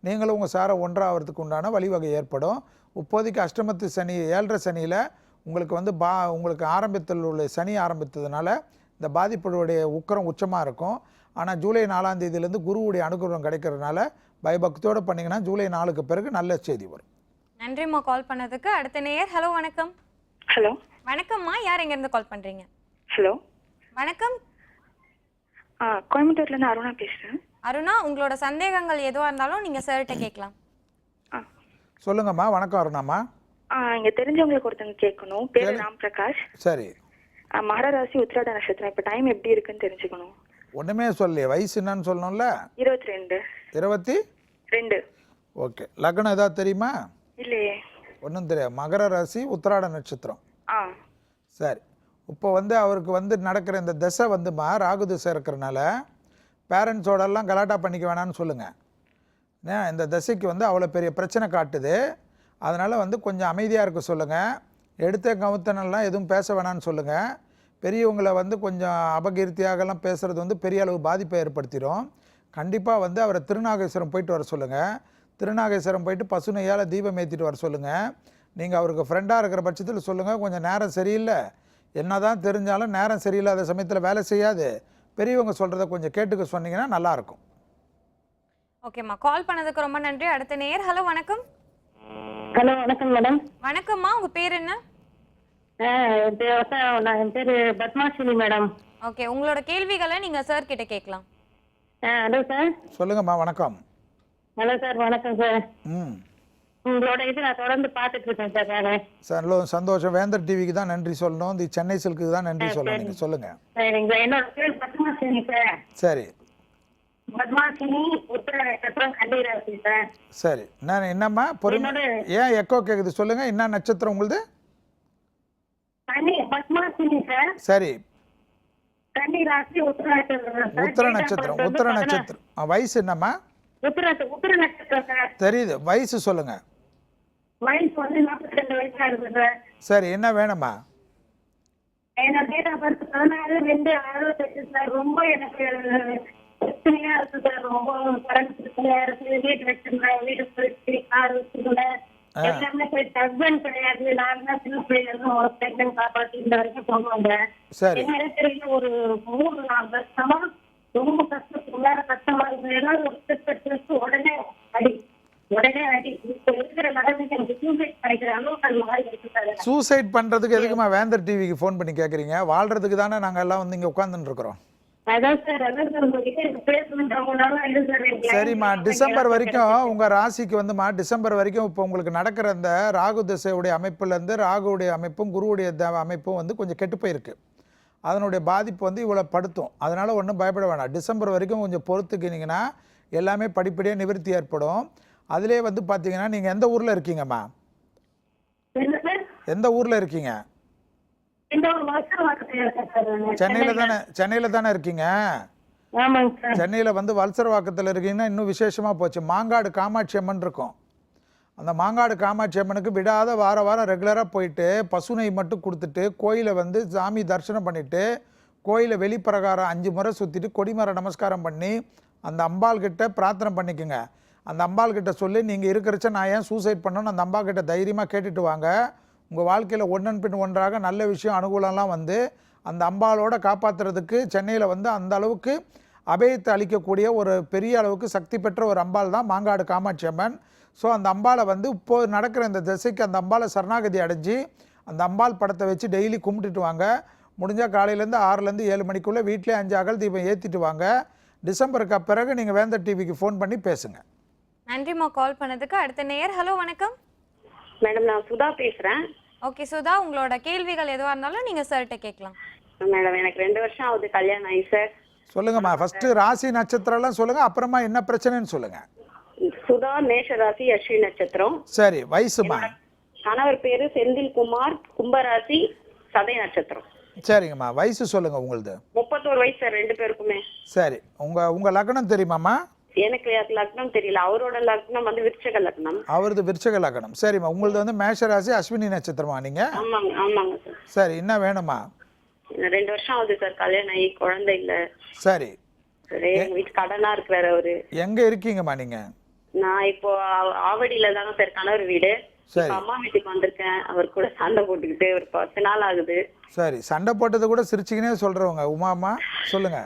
நீங்களும் உங்கள் சாரை ஒன்றாகிறதுக்கு உண்டான வழிவகை ஏற்படும். இப்போதைக்கு அஷ்டமத்து சனி 7.5 சனியில் உங்களுக்கு வந்து உங்களுக்கு ஆரம்பத்தில் உள்ள சனி ஆரம்பித்ததுனால இந்த பாதிப்புடைய உக்கரம் உச்சமாக இருக்கும். ஆனால் ஜூலை 4ஆம் தேதியிலேருந்து குருவுடைய அனுகிரகம் கிடைக்கிறதுனால பயபக்தியோடு பண்ணிங்கன்னா ஜூலை 4க்கு பிறகு நல்ல செய்தி வரும். நன்றிம்மா கால் பண்ணதுக்கு. அடுத்த நேயர். ஹலோ வணக்கம். ஹலோ வணக்கம்மா, யார் எங்கேருந்து கால் பண்ணுறீங்க? ஹலோ வணக்கம். கோயம்புத்தூர்லேருந்து அருணா பேசுகிறேன். அருணா, உங்களோட சந்தேகங்கள் எதுவாக இருந்தாலும் நீங்கள் சார்கிட்ட கேட்கலாம். சொல்லுங்கம்மா. வணக்கம் அருணாம்மா. இங்கே தெரிஞ்சவங்களுக்கு ஒருத்தங்க கேட்கணும். பேர் ராம் பிரகாஷ். சரி. மகர ராசி உத்திராட நட்சத்திரம். இப்போ டைம் எப்படி இருக்குன்னு தெரிஞ்சுக்கணும். ஒன்றுமே சொல்லலையே, வயசு என்னன்னு சொல்லணும்ல? 22. 22. ஓகே. லக்னம் ஏதாவது தெரியுமா? இல்லையே. ஒன்றும் தெரியாது. மகர ராசி உத்திராட நட்சத்திரம். சரி. இப்போ வந்து அவருக்கு வந்து நடக்கிற இந்த திசை வந்துமா ராகு திசை இருக்கிறனால பேரண்ட்ஸோடெல்லாம் கலாட்டா பண்ணிக்க வேணான்னு சொல்லுங்கள். ஏன் இந்த திசைக்கு வந்து அவ்வளோ பெரிய பிரச்சனை காட்டுது. அதனால் வந்து கொஞ்சம் அமைதியாக இருக்க சொல்லுங்கள். எடுத்த கவுத்தனெல்லாம் எதுவும் பேச வேணான்னு சொல்லுங்கள். பெரியவங்களை வந்து கொஞ்சம் அபகீர்த்தியாகலாம் பேசுகிறது வந்து பெரிய அளவு பாதிப்பை ஏற்படுத்திடும். கண்டிப்பாக வந்து அவரை திருநாகேஸ்வரம் போயிட்டு வர சொல்லுங்கள். திருநாகேஸ்வரம் போயிட்டு பசுனையால் தீபம் ஏற்றிட்டு வர சொல்லுங்கள். நீங்கள் அவருக்கு ஃப்ரெண்டாக இருக்கிற பட்சத்தில் சொல்லுங்கள், கொஞ்சம் நேரம் சரியில்லை, என்ன தான் தெரிஞ்சாலும் நேரம் சரியில்லாத சமயத்தில் வேலை செய்யாது, பெரியவங்க சொல்கிறத கொஞ்சம் கேட்டுக்க சொன்னீங்கன்னா நல்லாயிருக்கும். ஓகேம்மா, கால் பண்ணதுக்கு ரொம்ப நன்றி. அடுத்த நேயர். ஹலோ வணக்கம். ஹலோ வணக்கம் மேடம். வணக்கம்மா, உங்கள் பேர் என்ன? என் பேர் பத்மாசினி மேடம். ஓகே, உங்களோட கேள்விகளை நீங்கள் சார் கிட்ட கேட்கலாம். Hello sir. சொல்லுங்கம்மா. வணக்கம். Hello sir. வணக்கம் சார். உங்களோட இது நான் தொடர்ந்து பார்த்துட்டு இருக்கேன் சார். சார் சந்தோஷம். வேந்தர் டிவிக்கு தான் நன்றி சொல்லணும், இந்த சென்னை சில்க்கு தான் நன்றி சொல்லணும். நீங்கள் சொல்லுங்கள். என்னோட பேர் பத்மாசினி சார். சரி. பத்மாசினி உத்திர நட்சத்திரம் கன்னிராசி சார். சரி. நான் என்னம்மா பொறுமை, ஏன் எக்கோ கேட்குது சொல்லுங்கள். என்ன நட்சத்திரம் உங்களுது? பத்மாசினி சார். சரி. கன்னிராசி உத்திர நட்சத்திரம். உத்திர நட்சத்திரம். உத்திர நட்சத்திரம். வயசு என்னம்மா? உத்திர நட்சத்திரம் சார். தெரியுது. வயசு சொல்லுங்க. வயசு வந்து 42 வயசா இருக்கு சார். சரி, என்ன வேணுமா? என்னோட டேட் ஆஃப் பர்த் 14/2/68 சார். ரொம்ப எனக்கு பிரச்சனையா இருக்கு சார். ரொம்ப கரண்ட் பிரச்சனையா இருக்கு. வீட்டு வச்சிருந்தேன், வீடு போயிடுச்சு, கார் வச்சிருந்தேன், எல்லாமே போயிட்டு. ஹஸ்பண்ட் கிடையாது, நான் தான் சின்ன பிள்ளைங்க ஒரு செகண்ட் காப்பாற்றி இந்த வரைக்கும் கொண்டு வந்தேன். என்ன தெரியல, ஒரு 3-4 வருஷமா ரொம்ப கஷ்டமா இருக்கு. ஏதாவது ஒரு ஸ்டெப் உடனே அடி. இப்போ இருக்கிற நடவடிக்கை எனக்கு சூசைட் பண்ணிக்கிற அளவுக்கு அந்த மாதிரி இருக்கு சார். சூசைட் பண்றதுக்கு எதுக்குமா வேந்தர் டிவிக்கு ஃபோன் பண்ணி கேட்குறீங்க? வாழ்றதுக்கு தானே நாங்கள் எல்லாம் வந்து இங்கே உட்காந்துட்டு இருக்கிறோம். சரிம்மா, டிசம்பர் வரைக்கும் உங்கள் ராசிக்கு வந்துமா டிசம்பர் வரைக்கும் இப்போ உங்களுக்கு நடக்கிற அந்த ராகு திசையுடைய அமைப்புலேருந்து ராகுடைய அமைப்பும் குருவுடைய அமைப்பும் வந்து கொஞ்சம் கெட்டு போயிருக்கு. அதனுடைய பாதிப்பு வந்து இவ்வளோ படுத்தும். அதனால் ஒன்றும் பயப்பட வேணாம். டிசம்பர் வரைக்கும் கொஞ்சம் பொறுத்துக்கினீங்கன்னா எல்லாமே படிப்படியாக நிவர்த்தி ஏற்படும். அதிலே வந்து பார்த்தீங்கன்னா நீங்கள் எந்த ஊரில் இருக்கீங்கம்மா? எந்த ஊரில் இருக்கீங்க? சென்னையில் தானே இருக்கீங்க? சென்னையில் வந்து வல்சரவாக்கத்தில் இருக்கீங்கன்னா இன்னும் விசேஷமாக போச்சு. மாங்காடு காமாட்சி அம்மன் இருக்கும். அந்த மாங்காடு காமாட்சி அம்மனுக்கு விடாத வாரம் ரெகுலராக போயிட்டு பசு நெய் மட்டும் கொடுத்துட்டு கோயிலை வந்து சாமி தரிசனம் பண்ணிவிட்டு கோயிலை வெளிப்பிரகாரம் 5 முறை சுற்றிட்டு கொடிமர நமஸ்காரம் பண்ணி அந்த அம்பாள் கிட்ட பிரார்த்தனை பண்ணிக்கோங்க. அந்த அம்பாள் கிட்ட சொல்லி நீங்கள் இருக்கிறச்ச நான் ஏன் சூசைட் பண்ணணும்னு அந்த அம்பாள் கிட்ட தைரியமாக கேட்டுட்டு வாங்க. உங்கள் வாழ்க்கையில் ஒன்றன் பின் ஒன்றாக நல்ல விஷயம் அனுகூலம்லாம் வந்து அந்த அம்பாளோட காப்பாற்றுறதுக்கு சென்னையில் வந்து அந்த அளவுக்கு அபயத்தை அளிக்கக்கூடிய ஒரு பெரிய அளவுக்கு சக்தி பெற்ற ஒரு அம்பாள் தான் மாங்காடு காமாட்சி அம்மன். ஸோ அந்த அம்பாளை வந்து இப்போது நடக்கிற இந்த திசைக்கு அந்த அம்பாளை சரணாகதி அடைஞ்சு அந்த அம்பாள் படத்தை வச்சு டெய்லி கும்பிட்டுட்டு வாங்க. முடிஞ்சால் காலையிலேருந்து 6லேருந்து 7 மணிக்குள்ளே வீட்டிலே 5 அகல் தீபம் ஏற்றிட்டு வாங்க. டிசம்பருக்கு பிறகு நீங்கள் வேந்தர் டிவிக்கு ஃபோன் பண்ணி பேசுங்க. நன்றிம்மா கால் பண்ணதுக்கு. அடுத்த நேயர். ஹலோ வணக்கம் மேடம், நான் சுதா பேசுறேன். ஓகே சுதா, உங்களோட கேள்விகள் எதுவாக இருந்தாலும் நீங்கள் சார்கிட்ட கேட்கலாம். மேடம், எனக்கு 2 வருஷம் ஆகுது கல்யாணம் ஆகி சார். சொல்லுங்கம்மா, ஃபஸ்ட்டு ராசி நட்சத்திரம்லாம் சொல்லுங்கள், அப்புறமா என்ன பிரச்சனைன்னு சொல்லுங்கள். சுதா மேஷ ராசி, அஸ்வினி நட்சத்திரம். சரி, வயசுமா? கணவர் பேரு செந்தில்குமார், கும்பராசி, சதய நட்சத்திரம். சரிங்கம்மா, வயசு சொல்லுங்கள் உங்களுது? 31 வயசு சார் 2 பேருக்குமே. சரி, உங்கள் லக்னம் தெரியுமாம்மா? எனக்கு லக்னம் தெரியல. அவரோட லக்னம் வந்து விருச்சக லக்னம். அவரது விருச்சக லக்னம். சரிம்மா, உங்களது வந்து மேஷ ராசி, அஸ்வினி நட்சத்திரமா நீங்கள்? ஆமாங்க ஆமாங்க சார். சரி, என்ன வேணுமா? 2 வருஷம் ஆகுது சார் கல்யாணம் ஆகி, குழந்தை இல்ல. சரி, எங்க வீட்டு கடனா இருக்கிறாரு அவரு. எங்க இருக்கீங்கம்மா நீங்க? நான் இப்போ ஆவடியில தாங்க சார் கணவர் வீடு. அம்மா வீட்டுக்கு வந்திருக்கேன். அவர் கூட சண்டை போட்டுக்கிட்டு ஒரு 10 நாள் ஆகுது. சரி, சண்டை போட்டது கூட சிரிச்சுக்கினே சொல்றவங்க உமாமா, சொல்லுங்க.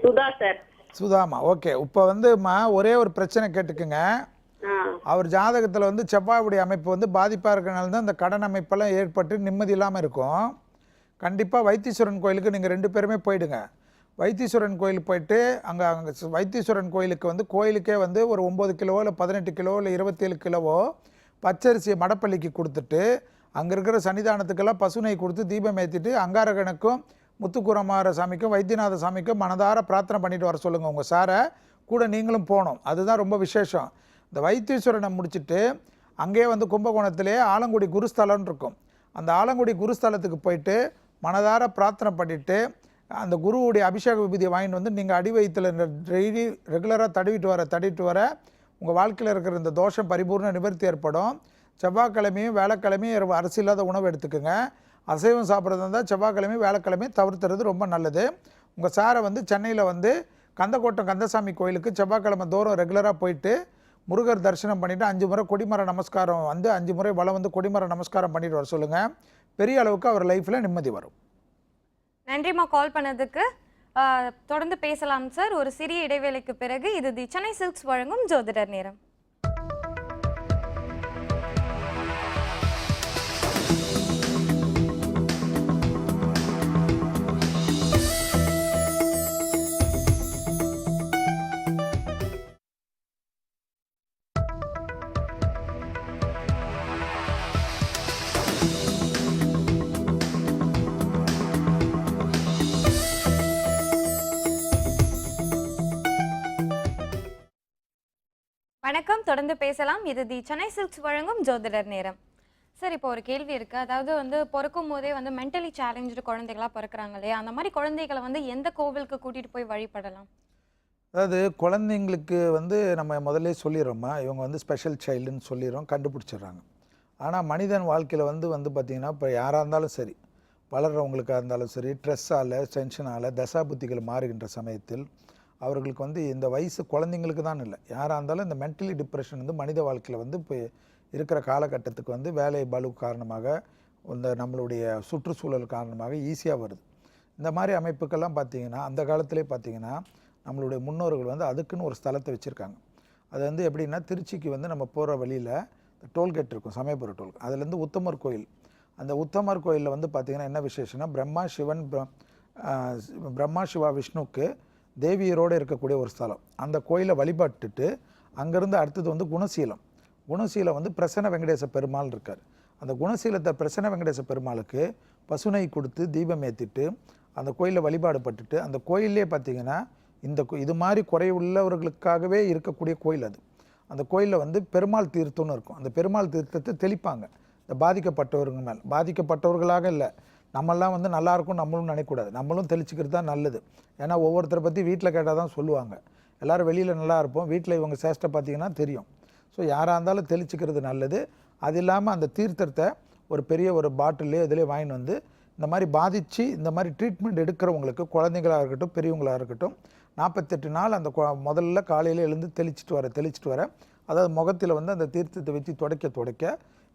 சுதா சார். சுதாமா, ஓகே. இப்போ வந்துமா ஒரே ஒரு பிரச்சனை கேட்டுக்குங்க. அவர் ஜாதகத்தில் வந்து செவ்வாயுடைய அமைப்பு வந்து பாதிப்பாக இருக்கிறனால தான் இந்த கடன் அமைப்பெல்லாம் ஏற்பட்டு நிம்மதி இல்லாமல் இருக்கும். கண்டிப்பாக வைத்தீஸ்வரன் கோயிலுக்கு நீங்கள் 2 பேருமே போயிடுங்க. வைத்தீஸ்வரன் கோயிலுக்கு போயிட்டு அங்கே வைத்தீஸ்வரன் கோயிலுக்கு வந்து கோயிலுக்கே வந்து ஒரு 9 கிலோவோ இல்லை 18 கிலோவோ இல்லை 27 கிலோவோ பச்சரிசியை மடப்பள்ளிக்கு கொடுத்துட்டு அங்கே இருக்கிற சன்னிதானத்துக்கெல்லாம் பசுனை கொடுத்து தீபம் ஏற்றிட்டு அங்காரகனுக்கும் முத்துக்குரமார சாமிக்கும் வைத்தியநாத சாமிக்கும் மனதார பிரார்த்தனை பண்ணிட்டு வர சொல்லுங்கள் உங்கள் சாரை. கூட நீங்களும் போகணும், அதுதான் ரொம்ப விசேஷம். இந்த வைத்தீஸ்வரனை முடிச்சுட்டு அங்கேயே வந்து கும்பகோணத்திலே ஆலங்குடி குருஸ்தலம்னு இருக்கும். அந்த ஆலங்குடி குருஸ்தலத்துக்கு போயிட்டு மனதார பிரார்த்தனை பண்ணிவிட்டு அந்த குருவுடைய அபிஷேக விபூதியை வாங்கிட்டு வந்து நீங்கள் அடி வயிற்றில் டெய்லி ரெகுலராக தடவிட்டு வர உங்கள் வாழ்க்கையில் இருக்கிற இந்த தோஷம் பரிபூர்ண நிவர்த்தி ஏற்படும். செவ்வாய்க்கிழமையும் வேலைக்கிழமையும் அரிசி இல்லாத உணவு எடுத்துக்கோங்க. அசைவம் சாப்பிட்றது இருந்தால் செவ்வாய்க்கிழமையும் வேலைக்கிழமையும் தவிர்த்துறது ரொம்ப நல்லது. உங்கள் சாரை வந்து சென்னையில் வந்து கந்தக்கோட்டம் கந்தசாமி கோயிலுக்கு செவ்வாய்க்கிழமை தோறும் ரெகுலராக போயிட்டு முருகர் தரிசனம் பண்ணிவிட்டு 5 முறை கொடிமர நமஸ்காரம் வந்து 5 முறை வலம் வந்து கொடிமர நமஸ்காரம் பண்ணிட்டு வர சொல்லுங்கள். பெரிய அளவுக்கு அவர் லைஃப்பில் நிம்மதி வரும். நன்றிம்மா கால் பண்ணதுக்கு. தொடர்ந்து பேசலாம் சார் ஒரு சிறிய இடைவேளைக்கு பிறகு. இது தி சென்னை சில்க்ஸ் வழங்கும் ஜோதிடர் நேரம். வணக்கம், தொடர்ந்து பேசலாம். இது தி சென்னை சில்க்ஸ் வழங்கும் ஜோதிடர் நேரம். சார், இப்போ ஒரு கேள்வி இருக்குது. அதாவது வந்து பிறக்கும் போதே வந்து மென்டலி சேலஞ்சு குழந்தைகளாக பிறக்கிறாங்க இல்லையா, அந்த மாதிரி குழந்தைகளை வந்து எந்த கோவிலுக்கு கூட்டிகிட்டு போய் வழிபடலாம்? அதாவது குழந்தைங்களுக்கு வந்து நம்ம முதல்ல சொல்லிடுறோம்மா, இவங்க வந்து ஸ்பெஷல் சைல்டுன்னு சொல்லிடுறோம், கண்டுபிடிச்சிடுறாங்க. ஆனால் மனிதன் வாழ்க்கையில் வந்து பார்த்திங்கன்னா இப்போ யாராக இருந்தாலும் சரி, வளர்கிறவங்களுக்காக இருந்தாலும் சரி, ஸ்ட்ரெஸ்ஸால் டென்ஷனால் தசாபுத்திகள் மாறுகின்ற சமயத்தில் அவர்களுக்கு வந்து இந்த வயசு குழந்தைங்களுக்கு தான் இல்லை, யாராக இருந்தாலும் இந்த மென்டலி டிப்ரெஷன் வந்து மனித வாழ்க்கையில் வந்து இப்போ இருக்கிற காலகட்டத்துக்கு வந்து வேலை பளு காரணமாக இந்த நம்மளுடைய சுற்றுச்சூழல் காரணமாக ஈஸியாக வருது. இந்த மாதிரி அமைப்புக்கெல்லாம் பார்த்திங்கன்னா அந்த காலத்திலே பார்த்திங்கன்னா நம்மளுடைய முன்னோர்கள் வந்து அதுக்குன்னு ஒரு ஸ்தலத்தை வச்சுருக்காங்க. அது வந்து எப்படின்னா திருச்சிக்கு வந்து நம்ம போகிற வழியில் டோல்கேட் இருக்கும், சமயபுரம் டோல்கேட். அதுலேருந்து உத்தமர் கோயில், அந்த உத்தமர் கோயிலில் வந்து பார்த்திங்கன்னா என்ன விசேஷம்னா பிரம்மா சிவா விஷ்ணுக்கு தேவியரோடு இருக்கக்கூடிய ஒரு ஸ்தலம். அந்த கோயிலை வழிபட்டுட்டு அங்கேருந்து அடுத்தது வந்து குணசீலம் வந்து பிரசன்ன வெங்கடேச பெருமாள் இருக்கார். அந்த குணசீலத்தை பிரசன்ன வெங்கடேச பெருமாளுக்கு பசுனை கொடுத்து தீபம் ஏற்றிட்டு அந்த கோயிலில் வழிபாடு பட்டுட்டு அந்த கோயிலே பார்த்திங்கன்னா இது மாதிரி குறைவுள்ளவர்களுக்காகவே இருக்கக்கூடிய கோயில் அது. அந்த கோயிலில் வந்து பெருமாள் தீர்த்தம்னு இருக்கும். அந்த பெருமாள் தீர்த்தத்தை தெளிப்பாங்க இந்த பாதிக்கப்பட்டவர்கள் மேல். பாதிக்கப்பட்டவர்களாக இல்லை, நம்மெல்லாம் வந்து நல்லாயிருக்கும் நம்மளும் நினைக்கக்கூடாது, நம்மளும் தெளிச்சிக்கிறது தான் நல்லது. ஏன்னா ஒவ்வொருத்தரை பற்றி வீட்டில் கேட்டால் தான் சொல்லுவாங்க. எல்லோரும் வெளியில் நல்லா இருப்போம், வீட்டில் இவங்க சேஷ்டை பார்த்திங்கன்னா தெரியும். ஸோ யாராக இருந்தாலும் தெளிச்சுக்கிறது நல்லது. அது இல்லாமல் அந்த தீர்த்தத்தை ஒரு பெரிய ஒரு பாட்டிலே இதிலே வாங்கிட்டு வந்து இந்த மாதிரி பாதித்து இந்த மாதிரி ட்ரீட்மெண்ட் எடுக்கிறவங்களுக்கு, குழந்தைங்களாக இருக்கட்டும் பெரியவங்களாக இருக்கட்டும், 48 நாள் அந்த முதல்ல காலையில் எழுந்து தெளிச்சிட்டு வர அதாவது முகத்தில் வந்து அந்த தீர்த்தத்தை வச்சு துடைக்க